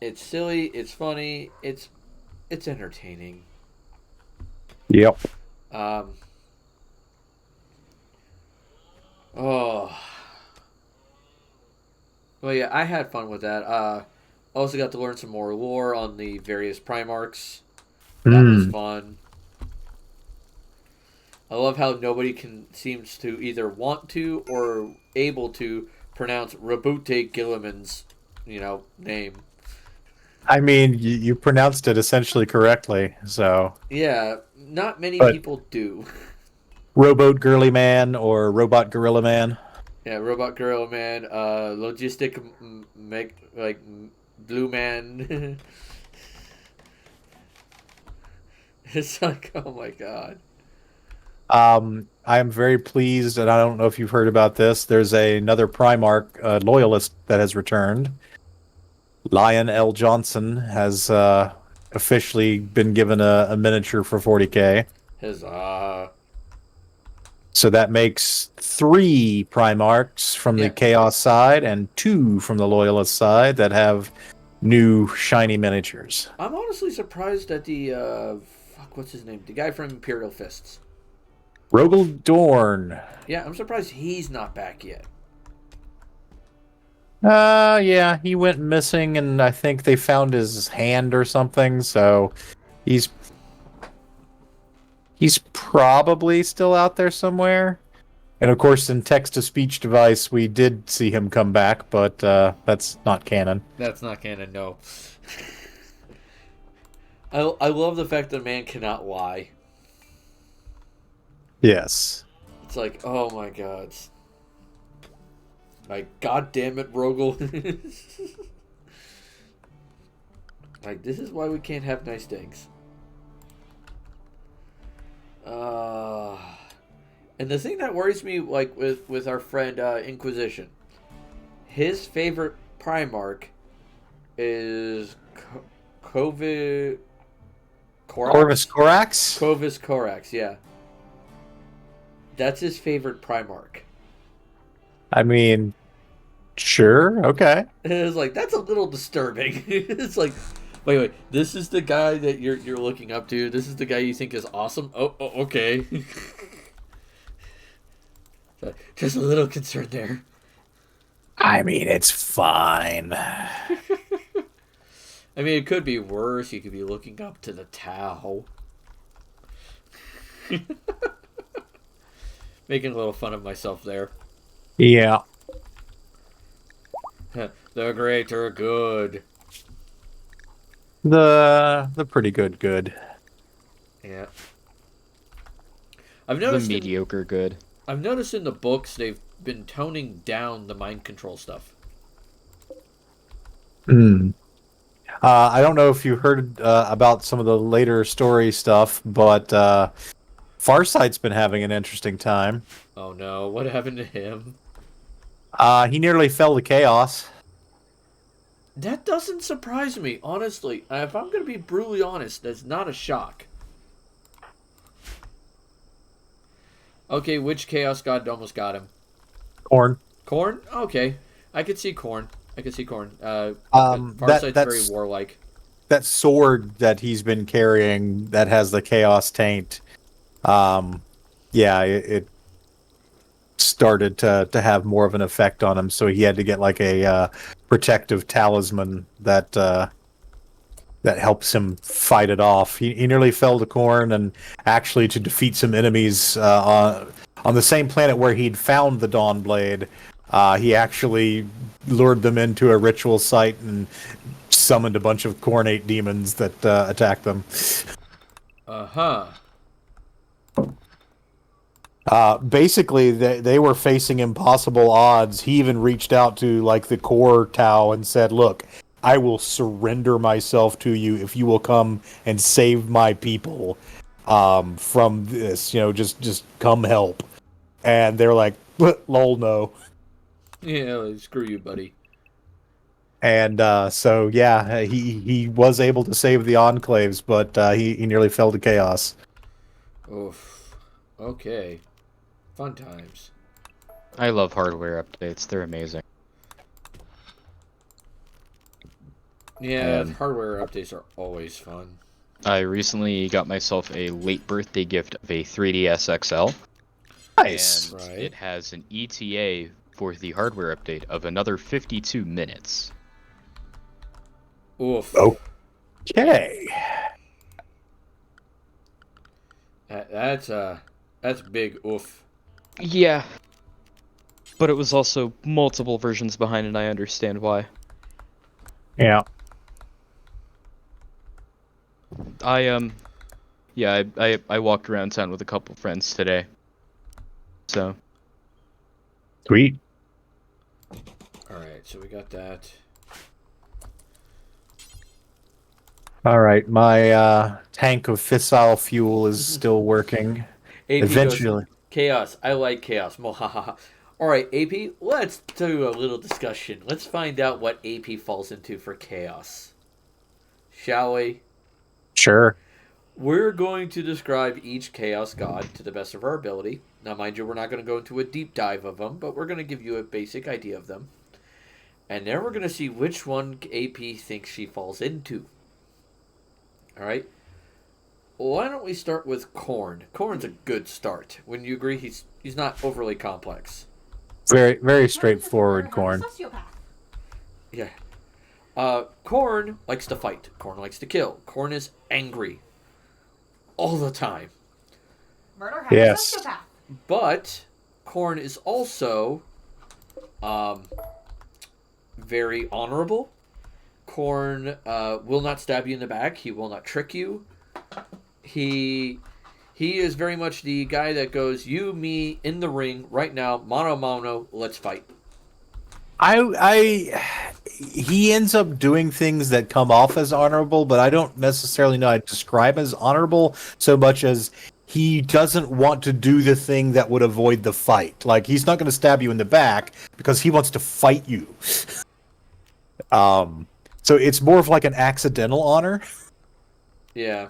it's silly, it's funny, it's entertaining. Yep. Oh. Well, yeah, I had fun with that. Also got to learn some more lore on the various Primarchs. That was fun. I love how nobody seems to either want to or able to pronounce Rabute Gilliman's, name. I mean, you pronounced it essentially correctly, so... Yeah, not many people do. Rowboat Girly Man or Robot Gorilla Man. Yeah, Robot Gorilla Man, Logistic Blue Man. It's like, oh my god. I am very pleased, and I don't know if you've heard about this. There's another Primarch loyalist that has returned. Lion L. Johnson has officially been given a miniature for 40k. Huzzah. So that makes 3 Primarchs from the Chaos side and 2 from the Loyalist side that have new shiny miniatures. I'm honestly surprised at the what's his name? The guy from Imperial Fists. Rogel Dorn. Yeah, I'm surprised he's not back yet. Yeah, he went missing, and I think they found his hand or something. So he's probably still out there somewhere. And of course, in text-to-speech device, we did see him come back, but that's not canon. That's not canon, no. I love the fact that a man cannot lie. Yes. It's like, oh my god. Like, god damn it, Rogel. Like, this is why we can't have nice things. And the thing that worries me, like, with our friend Inquisition, his favorite Primarch is Corvus Corax? Corvus Corax, yeah. That's his favorite Primarch. I mean, sure, okay. It's like, that's a little disturbing. It's like, wait, this is the guy that you're looking up to. This is the guy you think is awesome. Oh okay. Just a little concerned there. I mean, it's fine. I mean, it could be worse. You could be looking up to the Tau. Making a little fun of myself there. Yeah. The greater good. The pretty good. Yeah. I've noticed the mediocre good. I've noticed in the books they've been toning down the mind control stuff. I don't know if you heard about some of the later story stuff, but Farsight's been having an interesting time. Oh no, what happened to him? He nearly fell to chaos. That doesn't surprise me, honestly. If I'm going to be brutally honest, that's not a shock. Okay, which Chaos God almost got him? Corn. Corn? Okay. I could see Corn. Farsight's that's very warlike. That sword that he's been carrying that has the Chaos Taint, it started to have more of an effect on him, so he had to get like a protective talisman that helps him fight it off. He nearly fell to Corn, and actually to defeat some enemies on the same planet where he'd found the Dawnblade, he actually lured them into a ritual site and summoned a bunch of Cornate demons that attacked them. Basically, they were facing impossible odds. He even reached out to like the core Tau and said, "Look, I will surrender myself to you if you will come and save my people from this. Just come help." And they're like, "Lol, no." Yeah, like, screw you, buddy. And he was able to save the Enclaves, but he nearly fell to chaos. Oof. Okay. Fun times. I love hardware updates. They're amazing. Yeah, hardware updates are always fun. I recently got myself a late birthday gift of a 3DS XL. Nice. And Right. it has an ETA for the hardware update of another 52 minutes. Oof. Okay. That's big oof. Yeah. But it was also multiple versions behind, and I understand why. Yeah. I walked around town with a couple friends today. So. Sweet. Alright, so we got that. All right, my tank of fissile fuel is still working. AP Eventually. goes, chaos. I like chaos. Mohaha. Alright, AP, let's do a little discussion. Let's find out what AP falls into for chaos. Shall we? Sure. We're going to describe each chaos god to the best of our ability. Now, mind you, we're not going to go into a deep dive of them, but we're going to give you a basic idea of them. And then we're going to see which one AP thinks she falls into. Alright? why don't we start with Korn? Korn's a good start. Wouldn't you agree? He's not overly complex. Very, very straightforward, Corn. Sociopath. Yeah. Korn likes to fight. Korn likes to kill. Korn is angry all the time. Murder has Yes. a sociopath. But Korn is also very honorable. Korn will not stab you in the back. He will not trick you. He is very much the guy that goes, you, me, in the ring right now, mano a mano, let's fight. He ends up doing things that come off as honorable, but I don't necessarily know how to describe as honorable so much as he doesn't want to do the thing that would avoid the fight. Like, he's not going to stab you in the back because he wants to fight you. So it's more of like an accidental honor. Yeah.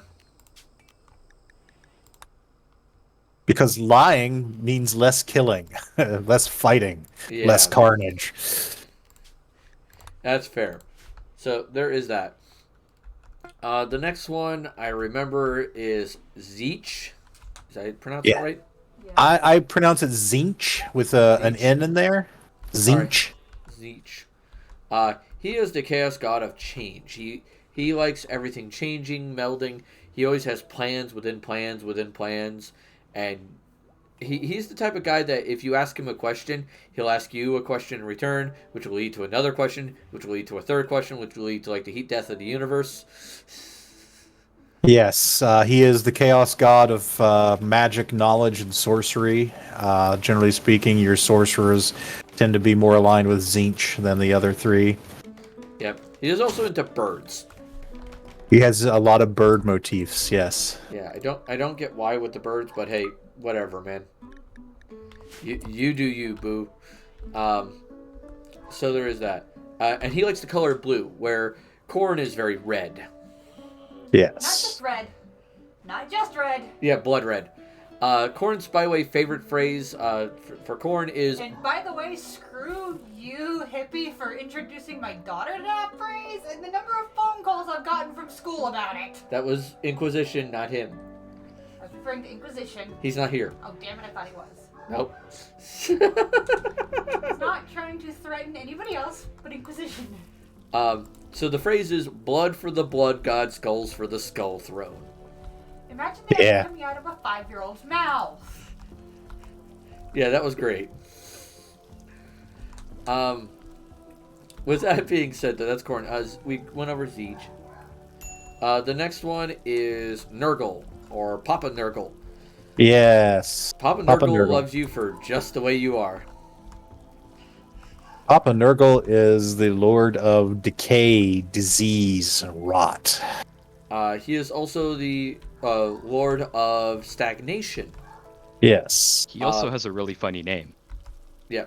Because lying means less killing, less fighting, Yeah. less carnage. That's fair. So there is that. The next one I remember is Zeech. Did I pronounce it right? I pronounce it Zinch with an N in there. Zinch. Zeech. He is the chaos god of change. He likes everything changing, melding. He always has plans within plans within plans. And he's the type of guy that if you ask him a question, he'll ask you a question in return, which will lead to another question, which will lead to a third question, which will lead to like the heat death of the universe. Yes, he is the chaos god of magic, knowledge, and sorcery. Generally speaking, your sorcerers tend to be more aligned with Zinch than the other three. Yep. He is also into birds. He has a lot of bird motifs, yes. Yeah, I don't get why with the birds, but hey, whatever, man. You do you, boo. So there is that. And he likes the color blue, where Korn is very red. Yes. Not just red. Not just red. Yeah, blood red. Korn's, by the way, favorite phrase for Korn is... And by the way, screw you, hippie, for introducing my daughter to that phrase and the number of phone calls I've gotten from school about it. That was Inquisition, not him. I was referring to Inquisition. He's not here. Oh, damn it, I thought he was. Nope. He's not trying to threaten anybody else but Inquisition. So the phrase is, blood for the blood god, skulls for the skull throne. Imagine that coming out of a 5-year-old's mouth. Yeah, that was great. With that being said, that's Korn. We went over Zeech. The next one is Nurgle, or Papa Nurgle. Yes. Papa Nurgle loves you for just the way you are. Papa Nurgle is the lord of decay, disease, and rot. He is also the lord of stagnation. Yes. He also has a really funny name. Yeah.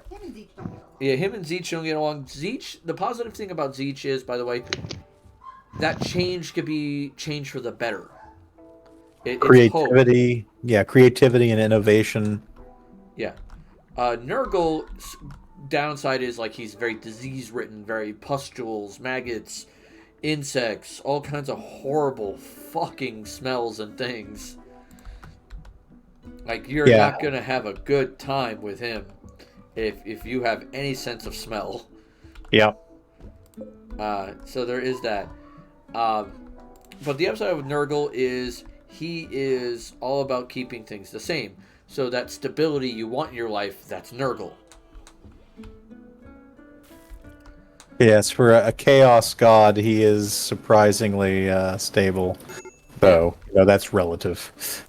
Yeah, him and Zeech don't get along. Zeech, the positive thing about Zeech is, by the way, that change could be change for the better. Creativity. Yeah, creativity and innovation. Yeah. Nurgle's downside is like he's very disease-ridden, very pustules, maggots, insects, all kinds of horrible fucking smells and things. Like, you're not going to have a good time with him if you have any sense of smell. Yeah. So there is that. But the upside of Nurgle is he is all about keeping things the same. So that stability you want in your life, that's Nurgle. Yes, for a chaos god, he is surprisingly stable. Though, that's relative.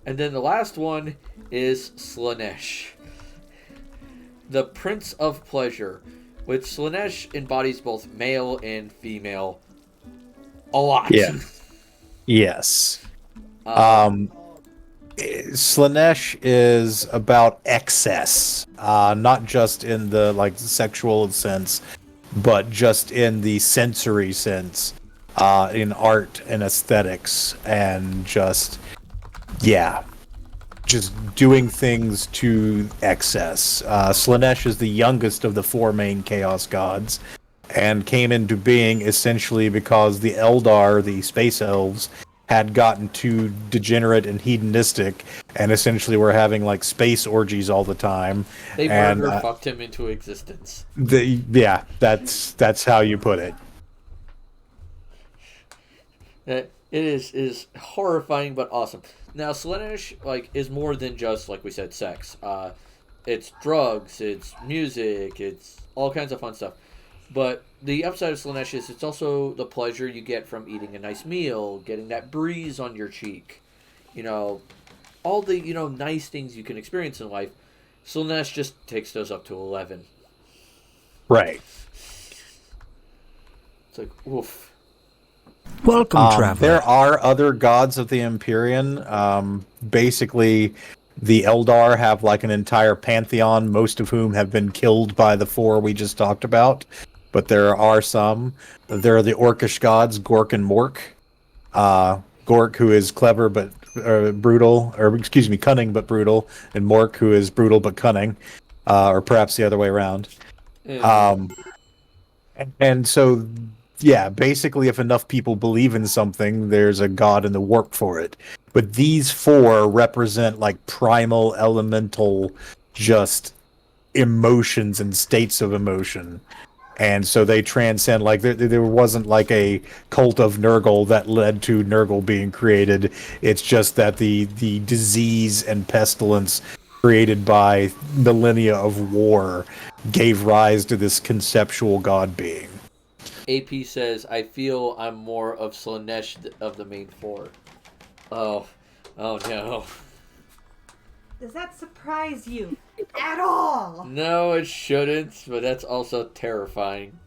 And then the last one is Slaanesh, the Prince of Pleasure, which Slaanesh embodies both male and female a lot. Yeah. Yes. Slaanesh is about excess, not just in the sexual sense, but just in the sensory sense, in art and aesthetics, and just doing things to excess. Slaanesh is the youngest of the 4 main chaos gods, and came into being essentially because the Eldar, the space elves, had gotten too degenerate and hedonistic, and essentially were having like space orgies all the time. They And murder fucked him into existence. That's how you put it. It is horrifying but awesome. Now, Slaanesh is more than just, like we said, sex. It's drugs, it's music, it's all kinds of fun stuff. But the upside of Slaanesh is it's also the pleasure you get from eating a nice meal, getting that breeze on your cheek. All the, nice things you can experience in life. Slaanesh just takes those up to 11. Right. It's like, oof. Welcome, traveler. There are other gods of the Empyrean. Basically, the Eldar have like an entire pantheon, most of whom have been killed by the 4 we just talked about. But there are some. There are the Orcish gods, Gork and Mork. Gork, who is clever but brutal, or excuse me, cunning but brutal, and Mork, who is brutal but cunning, or perhaps the other way around. And so, yeah, basically, if enough people believe in something, there's a god in the warp for it. But these 4 represent like primal, elemental, just emotions and states of emotion. And so they transcend, like, there wasn't like a cult of Nurgle that led to Nurgle being created. It's just that the disease and pestilence created by millennia of war gave rise to this conceptual god being. AP says, I feel I'm more of Slaanesh of the main 4. Oh no. Does that surprise you at all? No, it shouldn't, but that's also terrifying.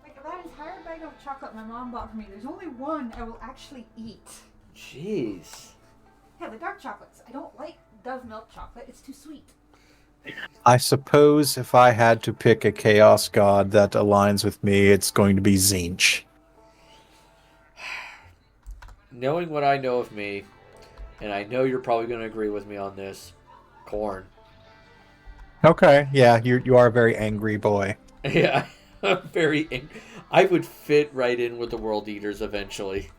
Like, that entire bag of chocolate my mom bought for me, there's only one I will actually eat. Jeez. Yeah, the dark chocolates. I don't like Dove milk chocolate. It's too sweet. I suppose if I had to pick a chaos god that aligns with me, it's going to be Tzeentch. Knowing what I know of me, and I know you're probably going to agree with me on this, Corn. Okay, yeah, you are a very angry boy. Yeah, I'm very angry. I would fit right in with the World Eaters eventually.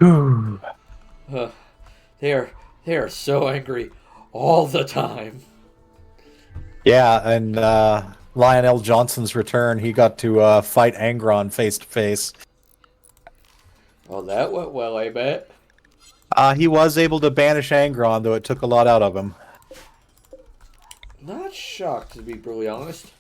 They are so angry all the time. Yeah, and Lionel Johnson's return, he got to fight Angron face to face. Well, that went well, I bet. He was able to banish Angron, though it took a lot out of him. Not shocked, to be brutally honest.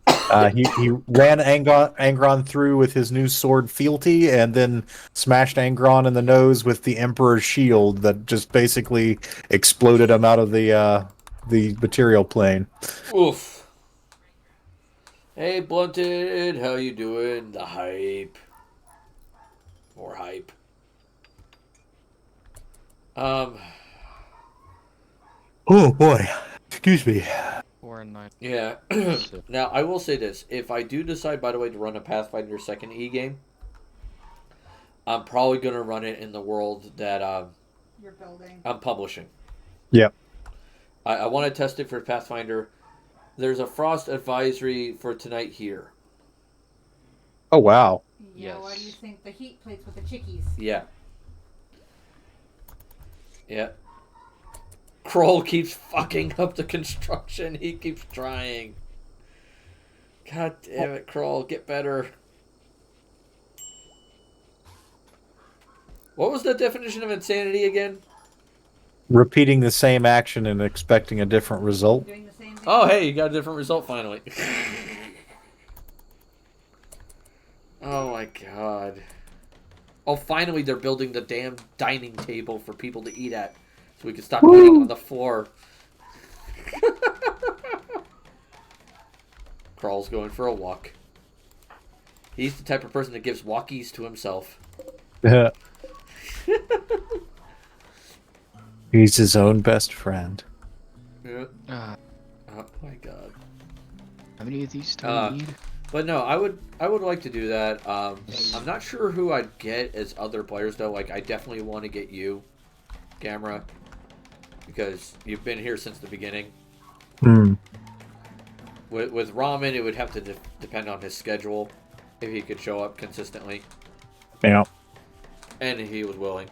He ran Angron through with his new sword Fealty, and then smashed Angron in the nose with the Emperor's shield that just basically exploded him out of the material plane. Oof. Hey, Blunted, how you doing? The hype. More hype. Oh boy. Excuse me. 4 and 9. Yeah. Now, I will say this. If I do decide, by the way, to run a Pathfinder 2nd E game, I'm probably going to run it in the world that You're building. I'm publishing. Yep. I want to test it for Pathfinder. There's a frost advisory for tonight here. Oh, wow. Yeah, Yes. what do you think? The heat plates with the chickies. Yeah. Yeah. Kroll keeps fucking up the construction. He keeps trying. God damn it, Kroll. Get better. What was the definition of insanity again? Repeating the same action and expecting a different result. Doing the same thing. Oh, hey, you got a different result finally. Oh my god. Oh, finally they're building the damn dining table for people to eat at. So we can stop eating on the floor. Crawl's going for a walk. He's the type of person that gives walkies to himself. He's his own best friend. Yeah. Uh, Oh my god. how many of these do we need? But no, I would like to do that. I'm not sure who I'd get as other players though. Like I definitely want to get you, Gamera, because you've been here since the beginning. Hmm. With Ramen, it would have to depend on his schedule if he could show up consistently. Yeah. And he was willing.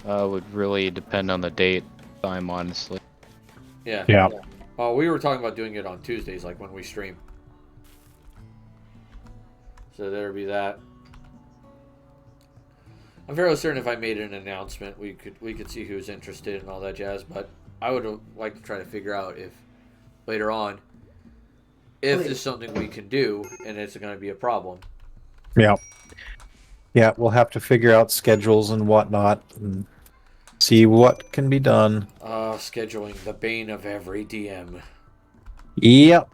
Would really depend on the date, time, honestly. Yeah. Yeah. Oh, we were talking about doing it on Tuesdays, like when we stream. So there'd be that. I'm fairly certain if I made an announcement, we could see who's interested and all that jazz. But I would like to try to figure out if later on, if it's something we can do and it's going to be a problem. Yeah. Yeah, we'll have to figure out schedules and whatnot and see what can be done. Scheduling, the bane of every DM. Yep.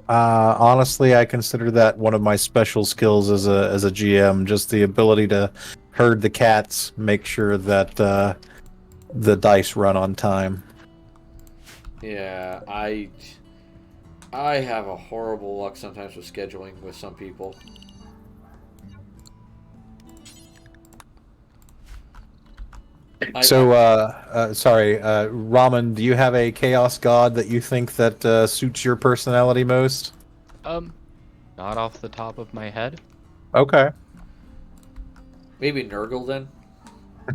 Honestly, I consider that one of my special skills as a GM, just the ability to herd the cats, make sure that the dice run on time. Yeah, I have a horrible luck sometimes with scheduling with some people. Sorry, Ramen, do you have a chaos god that you think that suits your personality most? Not off the top of my head. Okay. Maybe Nurgle then.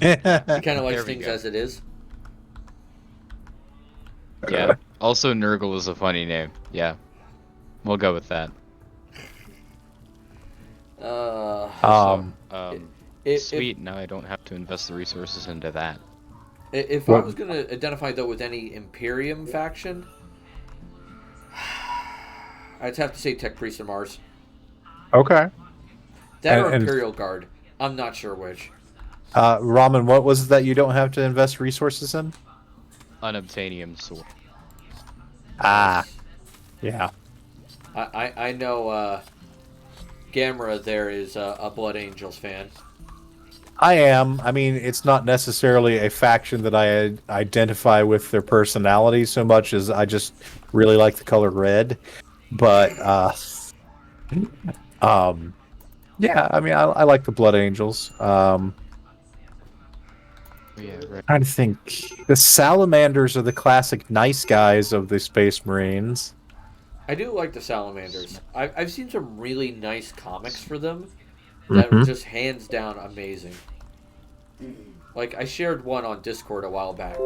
He kind of likes things as it is. Yeah. Also, Nurgle is a funny name. Yeah. We'll go with that. Sweet, now I don't have to invest the resources into that. If I was going to identify, though, with any Imperium faction, I'd have to say Tech Priest of Mars. Okay. That or Imperial Guard. I'm not sure which. Ramen, what was it that you don't have to invest resources in? Unobtainium sword. Ah. Yeah. I know Gamera there is a Blood Angels fan. I am. I mean, it's not necessarily a faction that I identify with their personality so much as I just really like the color red. But, yeah, I mean, I like the Blood Angels. Yeah, right. Trying to think. The Salamanders are the classic nice guys of the Space Marines. I do like the Salamanders. I've seen some really nice comics for them that were just hands down amazing. Like, I shared one on Discord a while back.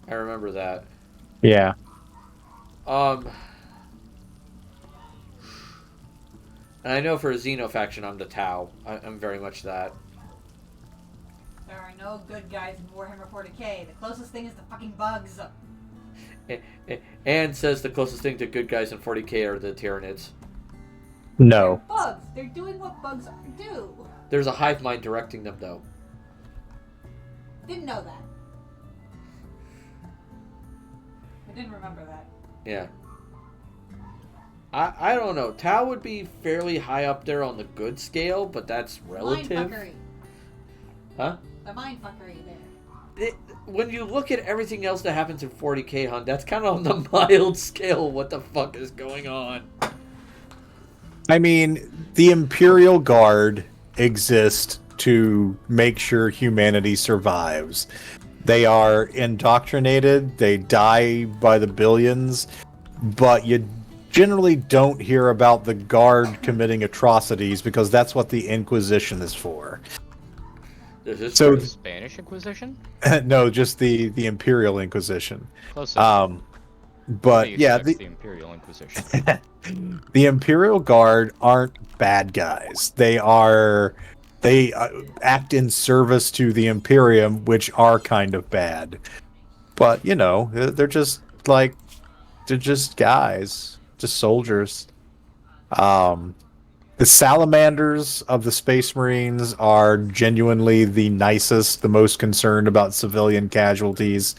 I remember that. Yeah. And I know for a Xeno faction, I'm the Tau. I'm very much that. There are no good guys in Warhammer 40k. The closest thing is the fucking bugs. And says the closest thing to good guys in 40k are the Tyranids. No. They're bugs. They're doing what bugs do. There's a hive mind directing them, though. Didn't know that. I didn't remember that. Yeah. I don't know. Tau would be fairly high up there on the good scale, but that's relative. Mindfuckery. Huh? The mindfuckery there. When you look at everything else that happens in 40k, Hunt, that's kind of on the mild scale. What the fuck is going on? I mean, the Imperial Guard exist to make sure humanity survives. They are indoctrinated, they die by the billions, but you generally don't hear about the Guard committing atrocities because that's what the Inquisition is for. So the Spanish Inquisition? No, just the Imperial Inquisition. Close but yeah, the Imperial Inquisition. The Imperial Guard aren't bad guys. They act in service to the Imperium, which are kind of bad. But you know, they're just guys, just soldiers. The Salamanders of the Space Marines are genuinely the nicest, the most concerned about civilian casualties.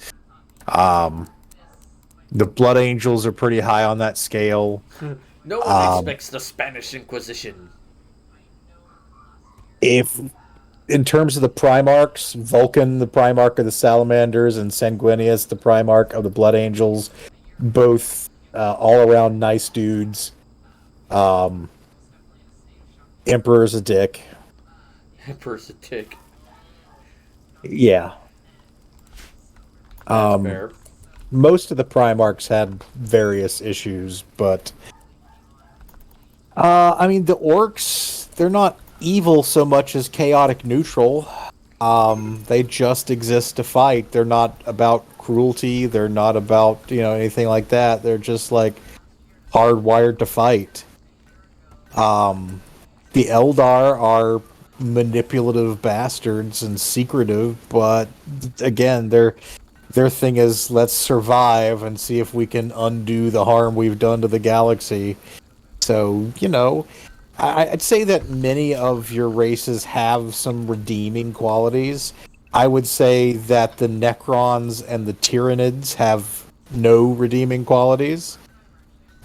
The Blood Angels are pretty high on that scale. No one expects the Spanish Inquisition. If, in terms of the Primarchs, Vulcan, the Primarch of the Salamanders, and Sanguinius, the Primarch of the Blood Angels, both all around nice dudes. Emperor's a dick. Emperor's a dick. Yeah. I mean, the orcs, they're not evil so much as chaotic neutral. They just exist to fight. They're not about cruelty. They're not about, anything like that. They're just like hardwired to fight. The Eldar are manipulative bastards and secretive, but again, their thing is let's survive and see if we can undo the harm we've done to the galaxy. So, I'd say that many of your races have some redeeming qualities. I would say that the Necrons and the Tyranids have no redeeming qualities.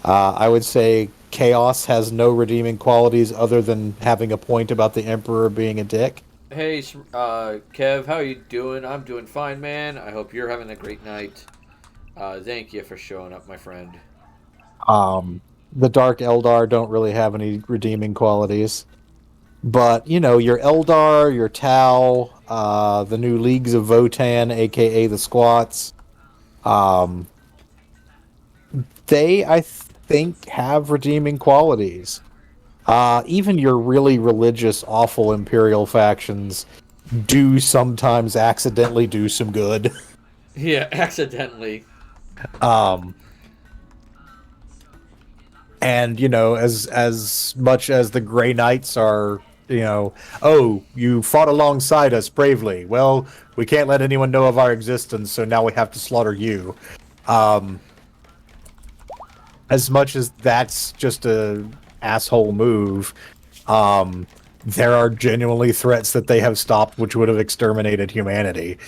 I would say Chaos has no redeeming qualities other than having a point about the Emperor being a dick. Hey, Kev, how you doing? I'm doing fine, man. I hope you're having a great night. Thank you for showing up, my friend. The Dark Eldar don't really have any redeeming qualities. But, your Eldar, your Tau, the new Leagues of Votan, aka the Squats, they, I think, have redeeming qualities. Even your really religious, awful Imperial factions do sometimes accidentally do some good. Yeah, accidentally. And, as much as the Grey Knights are, oh, you fought alongside us bravely. Well, we can't let anyone know of our existence, so now we have to slaughter you. As much as that's just a asshole move, there are genuinely threats that they have stopped which would have exterminated humanity.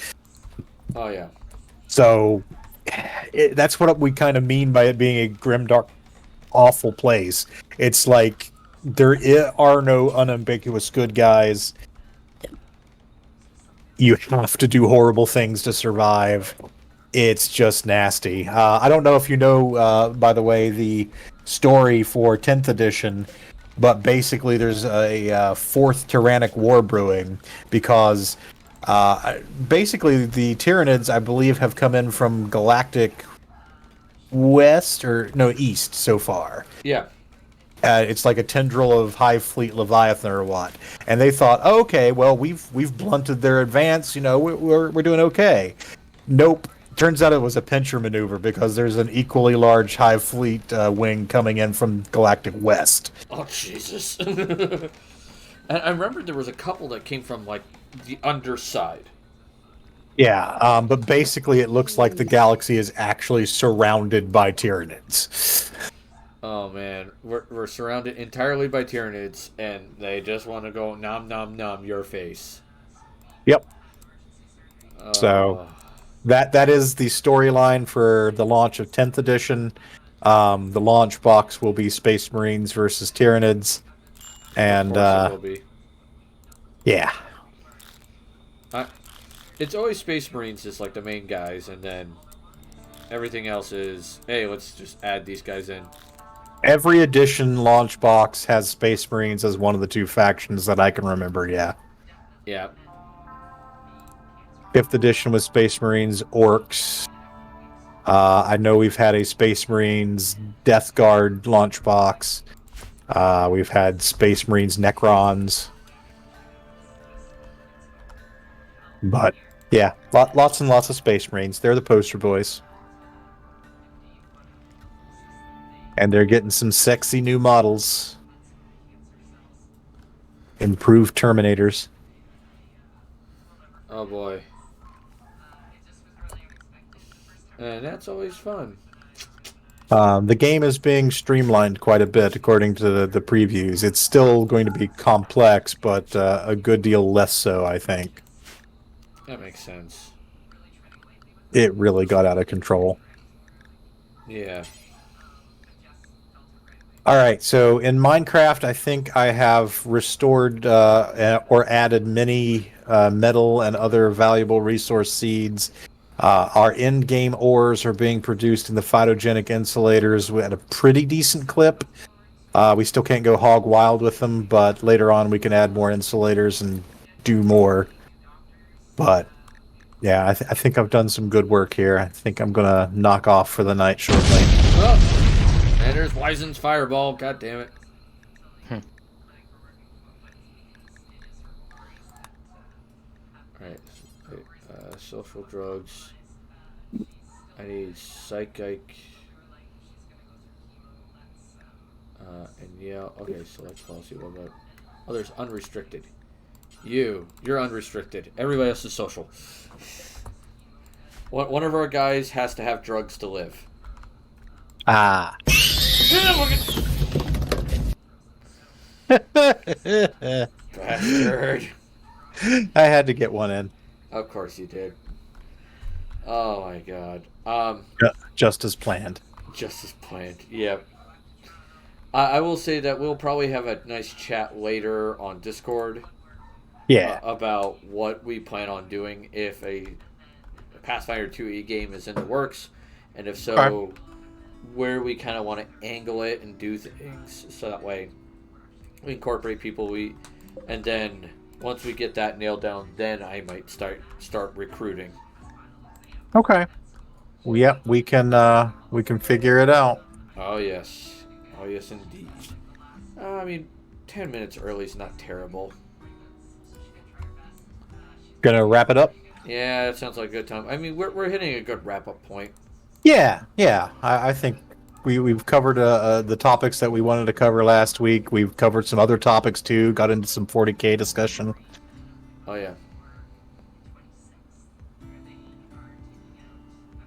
Oh, yeah. So, that's what we kind of mean by it being a grimdark, awful place. It's like there are no unambiguous good guys. You have to do horrible things to survive. It's just nasty. I don't know if you know, by the way, the story for 10th edition, but basically there's a fourth tyrannic war brewing because basically the Tyranids, I believe, have come in from galactic east so far. Yeah. It's like a tendril of Hive Fleet Leviathan or what, and they thought, oh, okay, well we've blunted their advance. We're doing okay. Nope. Turns out it was a pincher maneuver because there's an equally large Hive Fleet wing coming in from Galactic West. Oh Jesus! And I remember there was a couple that came from like the underside. Yeah, but basically it looks like the galaxy is actually surrounded by Tyranids. Oh man, we're surrounded entirely by Tyranids, and they just want to go nom nom nom your face. Yep. So that is the storyline for the launch of 10th edition. The launch box will be Space Marines versus Tyranids, and it will be. Yeah. It's always Space Marines is like the main guys, and then everything else is, hey, let's just add these guys in. Every edition launch box has Space Marines as one of the two factions that I can remember, yeah. Yeah. 5th edition was Space Marines Orcs. I know we've had a Space Marines Death Guard launch box. We've had Space Marines Necrons. But, yeah, lots and lots of Space Marines. They're the poster boys. And they're getting some sexy new models. Improved Terminators. Oh boy. And that's always fun. The game is being streamlined quite a bit according to the previews. It's still going to be complex, but a good deal less so, I think. That makes sense. It really got out of control. Yeah. All right, so in Minecraft, I think I have restored or added many metal and other valuable resource seeds. Our in-game ores are being produced in the phytogenic insulators at a pretty decent clip. We still can't go hog wild with them, but later on we can add more insulators and do more. But yeah, I think I've done some good work here. I think I'm gonna knock off for the night shortly. Oh, and there's Wizen's fireball. God damn it! Alright. Social drugs. I need psychic. And yeah, okay, select policy. What about? Oh, there's unrestricted. You're unrestricted. Everybody else is social. One of our guys has to have drugs to live. Ah. Bastard. I had to get one in. Of course you did. Oh my god. Just as planned. Just as planned. Yep. I will say that we'll probably have a nice chat later on Discord. Yeah. About what we plan on doing if a Pathfinder 2e game is in the works, and if so, Okay. where we kind of want to angle it and do things so that way we incorporate people. And then once we get that nailed down, then I might start recruiting. Okay. Well, yep, we can figure it out. Oh yes indeed. I mean, 10 minutes early is not terrible. Gonna wrap it up? Yeah, that sounds like a good time. I mean, we're hitting a good wrap-up point. Yeah. I think we've covered the topics that we wanted to cover last week. We've covered some other topics too. Got into some 40K discussion. Oh yeah.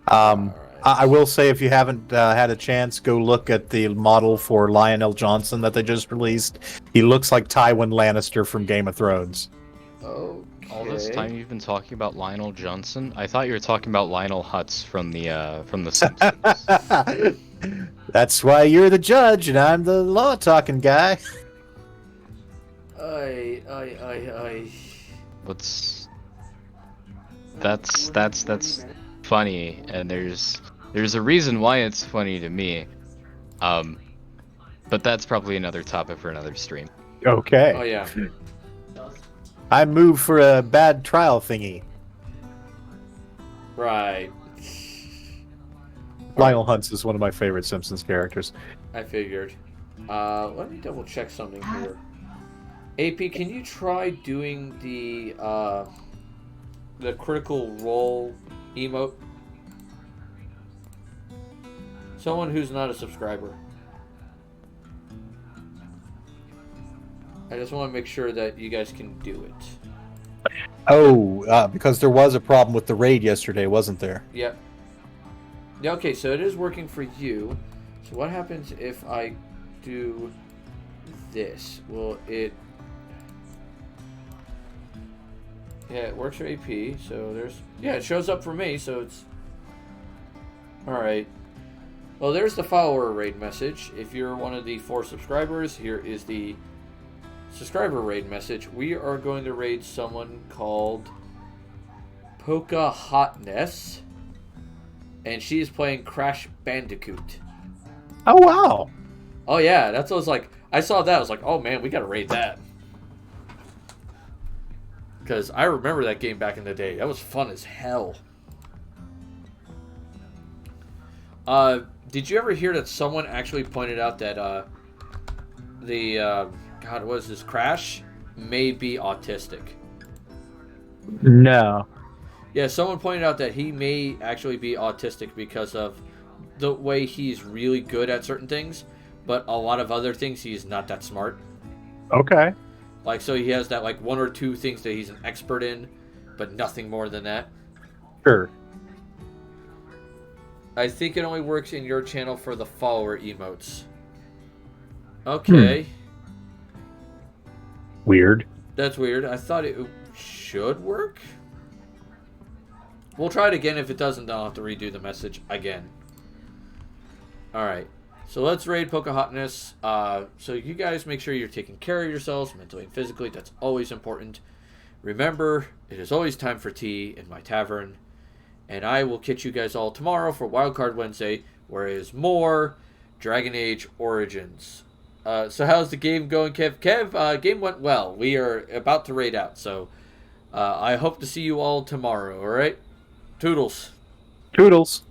Right. I will say, if you haven't had a chance, go look at the model for Lionel Johnson that they just released. He looks like Tywin Lannister from Game of Thrones. Okay. All this time you've been talking about Lionel Johnson? I thought you were talking about Lionel Hutz from the Simpsons. That's why you're the judge and I'm the law talking guy. That's funny, and there's a reason why it's funny to me. But that's probably another topic for another stream. Okay. Oh yeah. I moved for a bad trial thingy. Right. Lionel Hutz is one of my favorite Simpsons characters. I figured. Let me double check something here. AP, can you try doing the critical role emote? Someone who's not a subscriber. I just want to make sure that you guys can do it. Oh, because there was a problem with the raid yesterday, wasn't there? Yep. Yeah, okay, so it is working for you. So what happens if I do this? Will it... Yeah, it works for AP, so there's... Yeah, it shows up for me, so it's... Alright. Well, there's the follower raid message. If you're one of the 4 subscribers, here is the subscriber raid message. We are going to raid someone called Pocahontas, and she's playing Crash Bandicoot. Oh, wow. Oh, yeah, that's what I was like. I saw that. I was like, oh, man, we got to raid that. Because I remember that game back in the day. That was fun as hell. Did you ever hear that someone actually pointed out that God, what is this? Crash may be autistic? No. Yeah, someone pointed out that he may actually be autistic because of the way he's really good at certain things, but a lot of other things he's not that smart. Okay. Like, so he has that, like, 1 or 2 things that he's an expert in, but nothing more than that. Sure. I think it only works in your channel for the follower emotes. Okay. Weird. That's weird. I thought it should work. We'll try it again. If it doesn't, then I'll have to redo the message again. Alright. So let's raid Pocahontas. So you guys make sure you're taking care of yourselves mentally and physically. That's always important. Remember, it is always time for tea in my tavern. And I will catch you guys all tomorrow for Wildcard Wednesday, where it is more Dragon Age Origins. So how's the game going, Kev? Kev, game went well. We are about to raid out. So I hope to see you all tomorrow, alright? Toodles. Toodles.